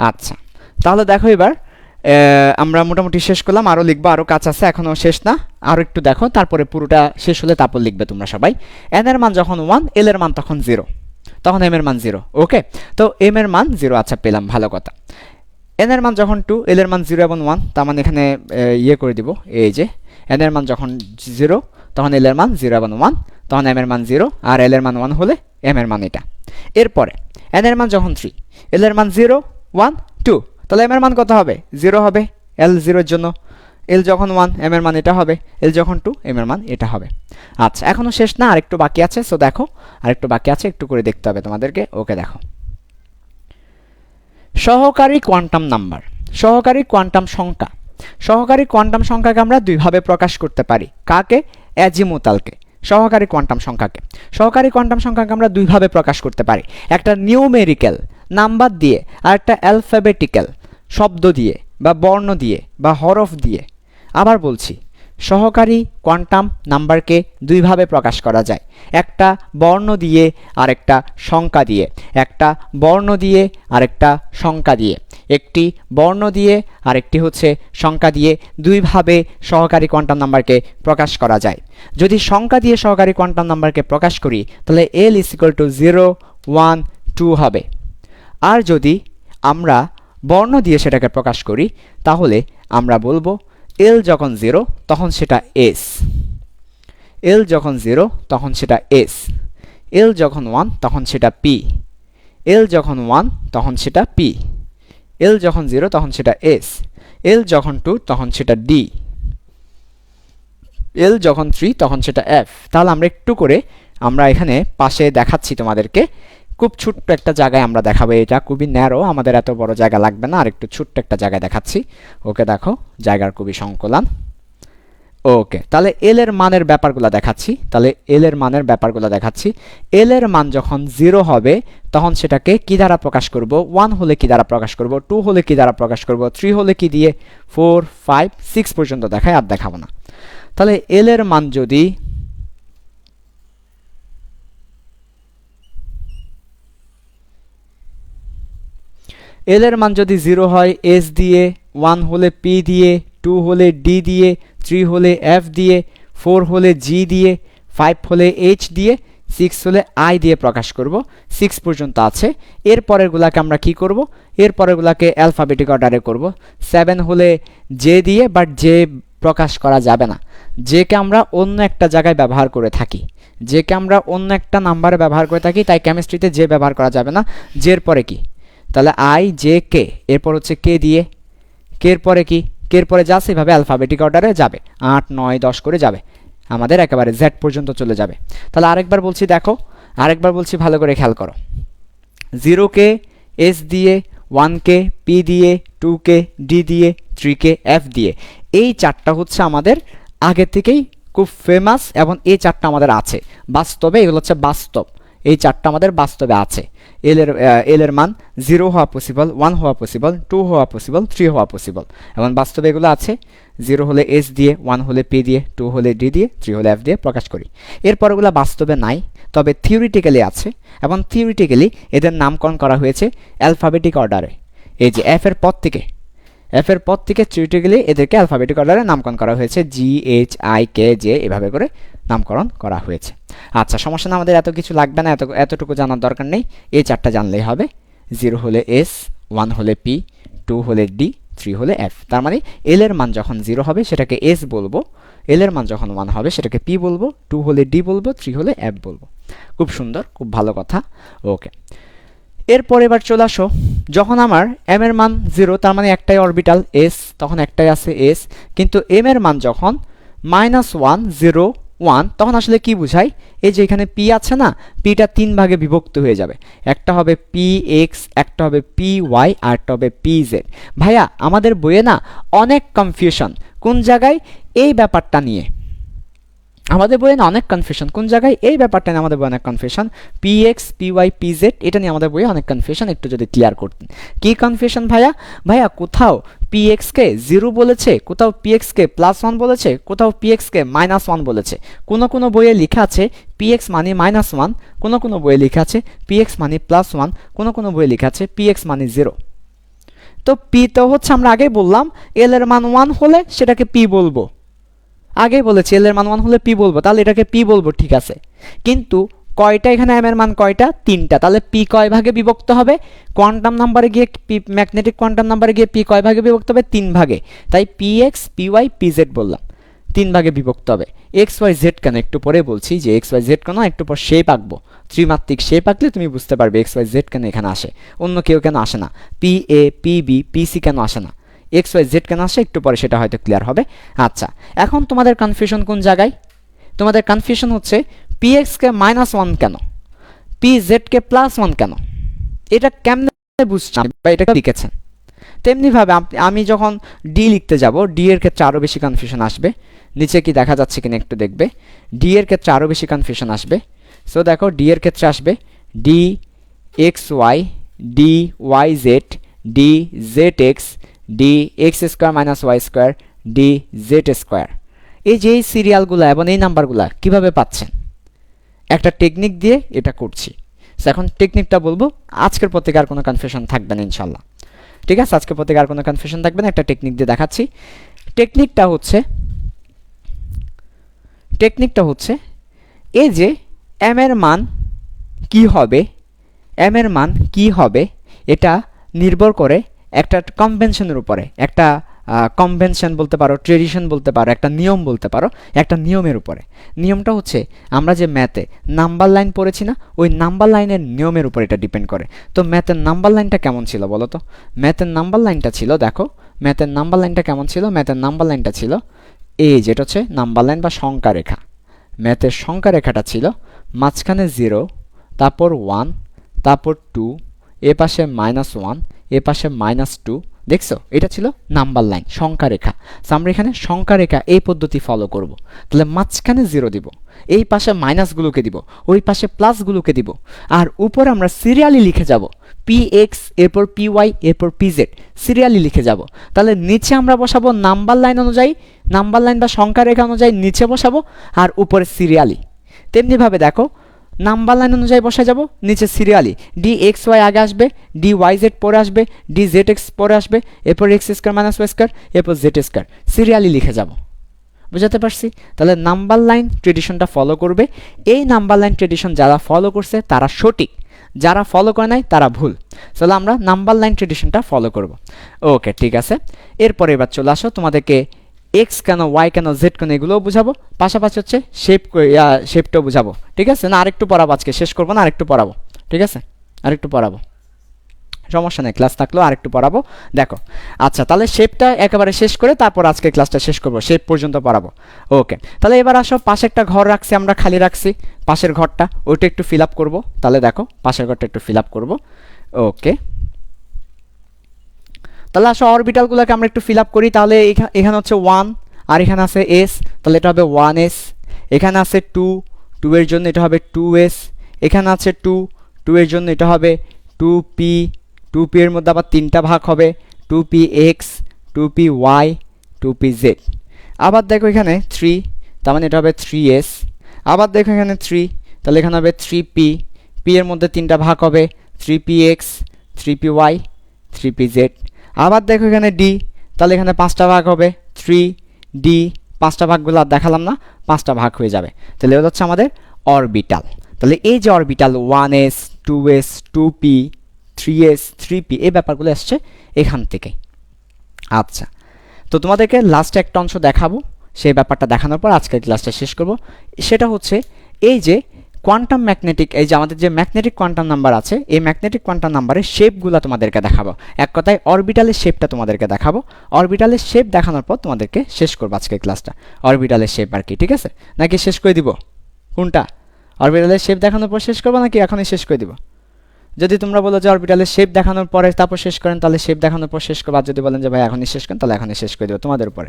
আচ্ছা, তাহলে দেখো এবার আমরা মোটামুটি শেষ করলাম, আরও লিখবো, আরও কাজ আছে, এখনও শেষ না, আরও একটু দেখো, তারপরে পুরোটা শেষ হলে তারপর লিখবে তোমরা সবাই। n এর মান যখন 1, l এর মান তখন 0, তখন m এর মান 0। ওকে, তো m এর মান 0, আচ্ছা পেলাম, ভালো কথা। n এর মান যখন 2, l এর মান 0 এবং 1, তার মানে এখানে ইয়ে করে দিব, এই যে n এর মান যখন 0 তখন l এর মান 0 এবং 1, তখন m এর মান 0, আর l এর মান 1 হলে m এর মান এটা। এরপরে n এর মান যখন 3, l এর মান 0, 1, 2, তাহলে m এর মান কত হবে? 0 হবে, l 0 এর জন্য। l যখন 1, m এর মান এটা হবে, l যখন 2, m এর মান এটা হবে। আচ্ছা, এখনো শেষ না, আরেকটু বাকি আছে। সো দেখো, আরেকটু বাকি আছে, একটু করে দেখতে হবে তোমাদেরকে। ওকে, দেখো, সহকারী কোয়ান্টাম নাম্বার, সহকারী কোয়ান্টাম সংখ্যা। সহকারী কোয়ান্টাম সংখ্যাকে আমরা দুইভাবে প্রকাশ করতে পারি। কাকে? অ্যাজিমুথালকে, সহকারী কোয়ান্টাম সংখ্যাকে। সহকারী কোয়ান্টাম সংখ্যাকে আমরা দুইভাবে প্রকাশ করতে পারি, একটা নিউমেরিক্যাল নাম্বার দিয়ে, আর একটা অ্যালফাবেটিক্যাল শব্দ দিয়ে বা বর্ণ দিয়ে বা হরফ দিয়ে। আবার বলছি, সহকারী কোয়ান্টাম নাম্বারকে দুইভাবে প্রকাশ করা যায়, একটা বর্ণ দিয়ে আরেকটা সংখ্যা দিয়ে, একটা বর্ণ দিয়ে আরেকটা সংখ্যা দিয়ে, একটি বর্ণ দিয়ে আরেকটি হচ্ছে সংখ্যা দিয়ে দুইভাবে সহকারী কোয়ান্টাম নাম্বারকে প্রকাশ করা যায়। যদি সংখ্যা দিয়ে সহকারী কোয়ান্টাম নাম্বারকে প্রকাশ করি তাহলে L = 0 1 2 হবে। আর যদি আমরা বর্ণ দিয়ে সেটাকে প্রকাশ করি তাহলে আমরা বলবো L যখন 0 তখন সেটা S, L যখন 0 তখন সেটা S, L যখন 1 তখন সেটা P, L যখন 1 তখন সেটা P, L যখন 0 তখন সেটা S, L যখন 2 তখন সেটা D, L যখন 3 তখন সেটা F। তাহলে আমরা একটু করে আমরা এখানে পাশে দেখাচ্ছি তোমাদেরকে, খুব ছোট্ট একটা জায়গায় আমরা দেখাবো, এটা খুবই ন্যারো, আমাদের এত বড় জায়গা লাগবে না, আর একটু ছোট্ট একটা জায়গায় দেখাচ্ছি। ওকে, দেখো জায়গার খুবই সংকলন। ওকে, তাহলে এল এর মানের ব্যাপারগুলো দেখাচ্ছি, তাহলে এল এর মানের ব্যাপারগুলো দেখাচ্ছি। এল এর মান যখন 0 হবে তখন সেটাকে কি দ্বারা প্রকাশ করব, 1 হলে কি দ্বারা প্রকাশ করব, 2 হলে কি দ্বারা প্রকাশ করব, 3 হলে কি দিয়ে, 4 5 6 পর্যন্ত দেখায়, আর দেখাবো না। তাহলে এল এর মান যদি এল এর মান যদি 0 হয় এস দিয়ে, 1 হলে পি দিয়ে, 2 হলে ডি দিয়ে, 3 হলে এফ দিয়ে, 4 হলে জি দিয়ে, 5 হলে এইচ দিয়ে, 6 হলে আই দিয়ে প্রকাশ করব। 6 পর্যন্ত আছে। এর পরেরগুলোকে আমরা কি করব, এর পরেরগুলোকে অ্যালফাবেটিক অর্ডারে করব। 7 হলে জে দিয়ে, বাট জে প্রকাশ করা যাবে না, জেকে আমরা অন্য একটা জায়গায় ব্যবহার করে থাকি, জেকে আমরা অন্য একটা নাম্বারে ব্যবহার করে থাকি, তাই কেমিস্ট্রিতে জে ব্যবহার করা যাবে না। জের পরে কি, তাহলে আই জে কে, এরপর হচ্ছে কে দিয়ে, কের পরে কি, কের পরে যা সেভাবে অ্যালফাবেটিক অর্ডারে যাবে, 8 9 10 করে যাবে, আমাদের একেবারে জেড পর্যন্ত চলে যাবে। তাহলে আরেকবার বলছি, দেখো আরেকবার বলছি, ভালো করে খেয়াল করো। 0 কে এস দিয়ে, 1 কে পি দিয়ে, 2 কে ডি দিয়ে, 3 কে এফ দিয়ে, এই চারটা হচ্ছে আমাদের আগে থেকেই খুব ফেমাস, এবং এই চারটা আমাদের আছে বাস্তবে, এগুলো হচ্ছে বাস্তব, এই চারটা আমাদের বাস্তবে আছে। এল এর মান 0 হওয়া পসিবল, 1 হওয়া পসিবল, 2 হওয়া পসিবল, 3 হওয়া পসিবল, এবং বাস্তবে এগুলো আছে। 0 হলে এস দিয়ে, 1 হলে পি দিয়ে, 2 হলে ডি দিয়ে, 3 হলে এফ দিয়ে প্রকাশ করি। এরপর এগুলো বাস্তবে নাই, তবে থিওরিটিক্যালি আছে, এবং থিওরিটিক্যালি এদের নামকরণ করা হয়েছে অ্যালফাবেটিক অর্ডারে। এই যে এফ এর পর থেকে, এফ এর পর থেকে থিওরিটিক্যালি এদেরকে অ্যালফাবেটিক অর্ডারে নামকরণ করা হয়েছে, G H I K J, এভাবে করে নামকরণ করা হয়েছে। আচ্ছা, সমস্যা না, আমাদের এত কিছু লাগবে না, এতটুকু জানার দরকার নেই, এই চারটা জানলেই হবে। 0 হলে এস, 1 হলে পি, 2 হলে ডি, 3 হলে এফ। তার মানে এল এর মান যখন 0 হবে সেটাকে এস বলবো, এল এর মান যখন 1 হবে সেটাকে পি বলবো, 2 হলে ডি বলবো, 3 হলে এফ বলবো। খুব সুন্দর, খুব ভালো কথা। ওকে, এরপর এবার চলে আসো, যখন আমার এম এর মান 0, তার মানে একটাই অরবিটাল এস, তখন একটাই আছে এস, কিন্তু এম এর মান যখন -1 0 1, তখন আসলে কি বুঝায়, এই যে এখানে পি আছে না, পিটা 3 ভাগে বিভক্ত হয়ে যাবে, একটা হবে পি এক্স, একটা হবে পি ওয়াই, আর একটা হবে পি জেড। ভাইয়া আমাদের বইয়ে না অনেক কনফিউশন কোন জায়গায় এই ব্যাপারটা নিয়ে, আমাদের বইয়ে না অনেক কনফিউশন কোন জায়গায় এই ব্যাপারটা নিয়ে, আমাদের বইয়ে অনেক confusion, P X P Y P Z, এটা নিয়ে আমাদের বইয়ে অনেক কনফিউশন, একটু যদি ক্লিয়ার করতেন। কি কনফিউশন ভাইয়া? ভাইয়া কোথাও পি এক্সকে 0 বলেছে, কোথাও পি এক্সকে +1 বলেছে, কোথাও পি এক্সকে -1 বলেছে, কোনো বইয়ে লেখা আছে পি এক্স মানে -1, কোনো বইয়ে লেখা আছে পি এক্স মানে +1, কোনো বইয়ে লেখা আছে পি এক্স মানে 0। তো পি তো হচ্ছে আমরা আগেই বললাম এল এর মান 1 হলে সেটাকে পি বলবো, আগেই বলেছি এল এর মান 1 হলে পি বলবো, তাহলে এটাকে পি বলবো, ঠিক আছে। কিন্তু কয়টা এখানে এম এর মান কয়টা, 3টা, তাহলে পি কয় ভাগে বিভক্ত হবে, কোয়ান্টাম নাম্বারে গিয়ে পি, ম্যাগনেটিক কোয়ান্টাম নাম্বারে গিয়ে পি কয় ভাগে বিভক্ত হবে, 3 ভাগে, তাই P X P Y P Z বললাম, 3 ভাগে বিভক্ত হবে। এক্স ওয়াই জেড কেন একটু পরে বলছি, যে এক্স ওয়াই জেড কেন একটু পর শেপ আঁকবো, ত্রিমাত্রিক শেপ আঁকলে তুমি বুঝতে পারবে এক্স ওয়াই জেড কেন এখানে আসে, অন্য কেউ কেন আসে না, P A P B P C কেন আসে না, এক্স ওয়াই জেড কেন আসে একটু পরে সেটা হয়তো ক্লিয়ার হবে। আচ্ছা, এখন তোমাদের কনফিউশন কোন জায়গায়, তোমাদের কনফিউশন হচ্ছে পি এক্সকে -1 কেন, পি জেডকে +1 কেন, এটা কেমনে বুঝছেন বা এটা লিখেছেন। তেমনিভাবে আমি যখন ডি লিখতে যাব, ডি এর ক্ষেত্রে আরও বেশি কনফিউশন আসবে, নিচে কি দেখা যাচ্ছে কিনা একটু দেখবে, ডি এর ক্ষেত্রে আরও বেশি কনফিউশন আসবে। সো দেখো ডি এর ক্ষেত্রে আসবে D X Y, D Y Z, D Z X, D X square -y square, D Z square, এই যে এই সিরিয়ালগুলো এবং এই নাম্বারগুলো কিভাবে পাচ্ছেন, একটা টেকনিক দিয়ে এটা করছি। এখন টেকনিকটা বলবো, আজকের পর থেকে আর কোনো কনফিউশন থাকবে না ইনশাল্লাহ। ঠিক আছে, আজকের পর থেকে আর কোনো কনফিউশন থাকবে না, একটা টেকনিক দিয়ে দেখাচ্ছি। টেকনিকটা হচ্ছে এই যে এম এর মান কি হবে এটা নির্ভর করে একটা কনভেনশনের উপরে, একটা কনভেনশন বলতে পারো, ট্রেডিশন বলতে পারো, একটা নিয়ম বলতে পারো, একটা নিয়মের উপরে। নিয়মটা হচ্ছে আমরা যে ম্যাথে নাম্বার লাইন পড়েছি না, ওই নাম্বার লাইনের নিয়মের উপর এটা ডিপেন্ড করে। তো ম্যাথের নাম্বার লাইনটা কেমন ছিল বলো তো? ম্যাথের নাম্বার লাইনটা ছিল, দেখো ম্যাথের নাম্বার লাইনটা কেমন ছিল। ম্যাথের নাম্বার লাইনটা ছিল এই যেটা হচ্ছে নাম্বার লাইন বা সংখ্যা রেখা। ম্যাথের সংখ্যা রেখাটা ছিল মাঝখানে 0, তারপর 1, তারপর 2, এ পাশে -1, এ পাশে -2। দেখছো, এটা ছিল নাম্বার লাইন, সংখ্যা রেখা। আমরা এখানে সংখ্যা রেখা এই পদ্ধতি ফলো করব। তাহলে মাঝখানে 0 দিব, এই পাশে মাইনাসগুলোকে দিব, ওই পাশে প্লাসগুলোকে দিব, আর উপরে আমরা সিরিয়ালি লিখে যাব px, এরপর py, এরপর pz, সিরিয়ালি লিখে যাব। তাহলে নিচে আমরা বসাবো নাম্বার লাইন অনুযায়ী, নাম্বার লাইন বা সংখ্যা রেখা অনুযায়ী নিচে বসাবো, আর উপরে সিরিয়ালি। তেমনিভাবে দেখো নাম্বার লাইন অনুযায়ী বসে যাব, নিচে সিরিয়ালি dxy আগে আসবে, dyz পরে আসবে, dzx পরে আসবে, এরপর x² - y², এরপর z², সিরিয়ালি লিখে যাব। বুঝাতে পারছি? তাহলে নাম্বার লাইন ট্রেডিশনটা ফলো করবে। এই নাম্বার লাইন ট্রেডিশন যারা ফলো করছে তারা সঠিক, যারা ফলো করে নাই তারা ভুল। তাহলে আমরা নাম্বার লাইন ট্রেডিশনটা ফলো করব। ওকে, ঠিক আছে। এরপরে এবার চলে আসো, তোমাদেরকে এক্স কেন, ওয়াই কেন, জেড কেন এগুলোও বুঝাবো, পাশাপাশি হচ্ছে শেপটাও বুঝাবো। ঠিক আছে না? আরেকটু পড়াবো, আজকে শেষ করবো না, আরেকটু পড়াবো। ঠিক আছে, আরেকটু পড়াবো, সমস্যা নেই, ক্লাস থাকলেও আরেকটু পড়াবো। দেখো আচ্ছা, তাহলে শেপটা একেবারে শেষ করে তারপর আজকে ক্লাসটা শেষ করবো, শেপ পর্যন্ত পড়াবো। ওকে, তাহলে এবার আসো, পাশে একটা ঘর রাখছি, আমরা খালি রাখছি, পাশের ঘরটা ওইটা একটু ফিল আপ করবো। তাহলে দেখো পাশের ঘরটা একটু ফিল আপ করবো। ওকে, তাহলে আসো অরবিটালগুলোকে আমরা একটু ফিল আপ করি। তাহলে এখানে হচ্ছে 1, আর এখানে আছে s, তাহলে এটা হবে 1s। এখানে আছে 2, 2 এর জন্য এটা হবে 2s। এখানে আছে 2, 2 এর জন্য এটা হবে 2p, 2p এর মধ্যে আবার 3টা ভাগ হবে, 2px, 2py, 2pz। আবার দেখো এখানে 3, তার মানে এটা হবে 3s। আবার দেখো এখানে 3, তাহলে এখানে হবে 3p, p এর মধ্যে 3টা ভাগ হবে, 3px, 3py, 3pz। আবার দেখো এখানে d, তাহলে এখানে 5টা ভাগ হবে, 3d, 5টা ভাগগুলো আর দেখালাম না, 5টা ভাগ হয়ে যাবে। তাহলে এটা হচ্ছে আমাদের অরবিটাল। তাহলে এই যে orbital 1s, 2s, 2p, 3s, 3p, এই ব্যাপারগুলো আসছে এখান থেকে। আচ্ছা, তো তোমাদেরকে লাস্টে একটা অংশ দেখাবো, সেই ব্যাপারটা দেখানোর পর আজকের ক্লাসটা শেষ করব। সেটা হচ্ছে এই যে কোয়ান্টাম ম্যাগনেটিক, এই যে আমাদের যে ম্যাগনেটিক কোয়ান্টাম নাম্বার আছে, এই ম্যাগনেটিক কোয়ান্টাম নাম্বারের শেপগুলো তোমাদেরকে দেখাবো। এক কথায় অরবিটালের শেপটা তোমাদেরকে দেখাবো। অরবিটালের শেপ দেখানোর পর তোমাদেরকে শেষ করবো আজকের ক্লাসটা। অরবিটালের শেপ আর কি, ঠিক আছে? নাকি শেষ করে দিব? কোনটা? অরবিটালের শেপ দেখানোর পর শেষ করবো নাকি এখনই শেষ করে দিব? যদি তোমরা বলো যে অরবিটালের শেপ দেখানোর পরে তারপর শেষ করেন, তাহলে শেপ দেখানোর পর শেষ করবো। আর যদি বলেন যে ভাই এখনই শেষ করেন, তাহলে এখনই শেষ করে দেবো, তোমাদের উপরে।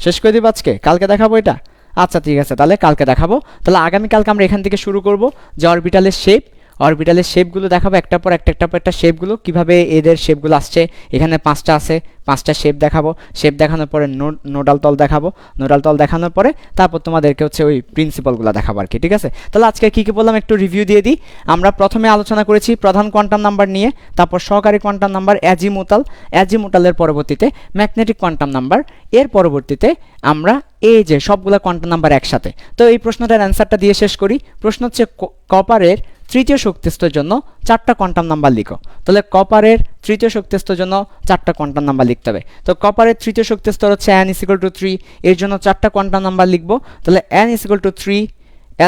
শেষ করে দিব আজকে, কালকে দেখাবো এটা। আচ্ছা ঠিক আছে, তাহলে কালকে দেখাবো। তাহলে আগামীকালকে আমরা এখান থেকে শুরু করব যে অরবিটালের শেপগুলো দেখাবো, একটার পর একটা শেপগুলো কীভাবে এদের শেপগুলো আসছে। এখানে 5টা আছে, 5টা শেপ দেখাবো। শেপ দেখানোর পরে নোডাল তল দেখাবো। নোডাল তল দেখানোর পরে তারপর তোমাদেরকে হচ্ছে ওই প্রিন্সিপালগুলো দেখাবো আর কি, ঠিক আছে? তাহলে আজকে কী কী বললাম একটু রিভিউ দিয়ে দিই। আমরা প্রথমে আলোচনা করেছি প্রধান কোয়ান্টাম নাম্বার নিয়ে, তারপর সহকারী কোয়ান্টাম নাম্বার, অ্যাজিমুটালের পরবর্তীতে ম্যাগনেটিক কোয়ান্টাম নাম্বার, এর পরবর্তীতে আমরা এই যে সবগুলা কোয়ান্টাম নাম্বার একসাথে। তো এই প্রশ্নটার অ্যান্সারটা দিয়ে শেষ করি। প্রশ্ন হচ্ছে কপারের তৃতীয় শক্তিস্তর জন্য 4টা কোয়ান্টাম নাম্বার লিখো। তাহলে কপারের তৃতীয় শক্তিস্তর জন্য 4টা কোয়ান্টাম নাম্বার লিখতে হবে। তো কপারের তৃতীয় শক্তিস্তর হচ্ছে n = 3, এর জন্য 4টা কোয়ান্টাম নাম্বার লিখবো। তাহলে n = 3,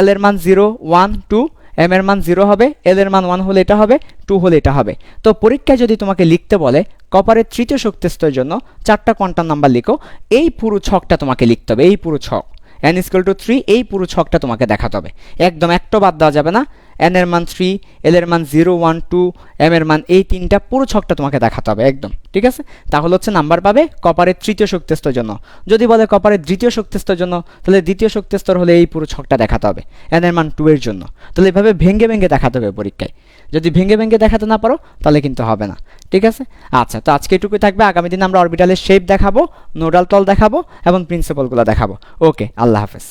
l এর মান 0, 1, 2, m এর মান 0 হবে, l এর মান 1 হলে এটা হবে, 2 হলে এটা হবে। তো পরীক্ষায় যদি তোমাকে লিখতে বলে কপারের তৃতীয় শক্তিস্তরের জন্য 4টা কোয়ান্টাম নাম্বার লিখো, এই পুরো ছকটা তোমাকে লিখতে হবে। এই পুরো ছক n = 3, এই পুরো ছকটা তোমাকে দেখাতে হবে। একদম একটা বাদ দেওয়া যাবে না, এন এর মান 3, এল এর মান 0 1 2, এম এর মান এই তিনটা পুরো ছকটা তোমাকে দেখাতে হবে একদম, ঠিক আছে? তাহলে হচ্ছে নাম্বার পাবে কপারের তৃতীয় শক্তি স্তরের জন্য। যদি বলে কপারের দ্বিতীয় শক্তি স্তরের জন্য, তাহলে দ্বিতীয় শক্তি স্তর হলে এই পুরো ছকটা দেখাতে হবে এন এর মান 2 এর জন্য। তাহলে এভাবে ভেঙে ভেঙে দেখাতে হবে পরীক্ষায়। যদি ভেঙে ভেঙে দেখাতে না পারো তাহলে কিন্তু হবে না, ঠিক আছে? আচ্ছা, তো আজকে এটুকুই থাকবে। আগামী দিন আমরা অরবিটালের শেপ দেখাবো, নোডাল তল দেখাবো এবং প্রিন্সিপালগুলো দেখাবো। ওকে, আল্লাহ হাফেজ।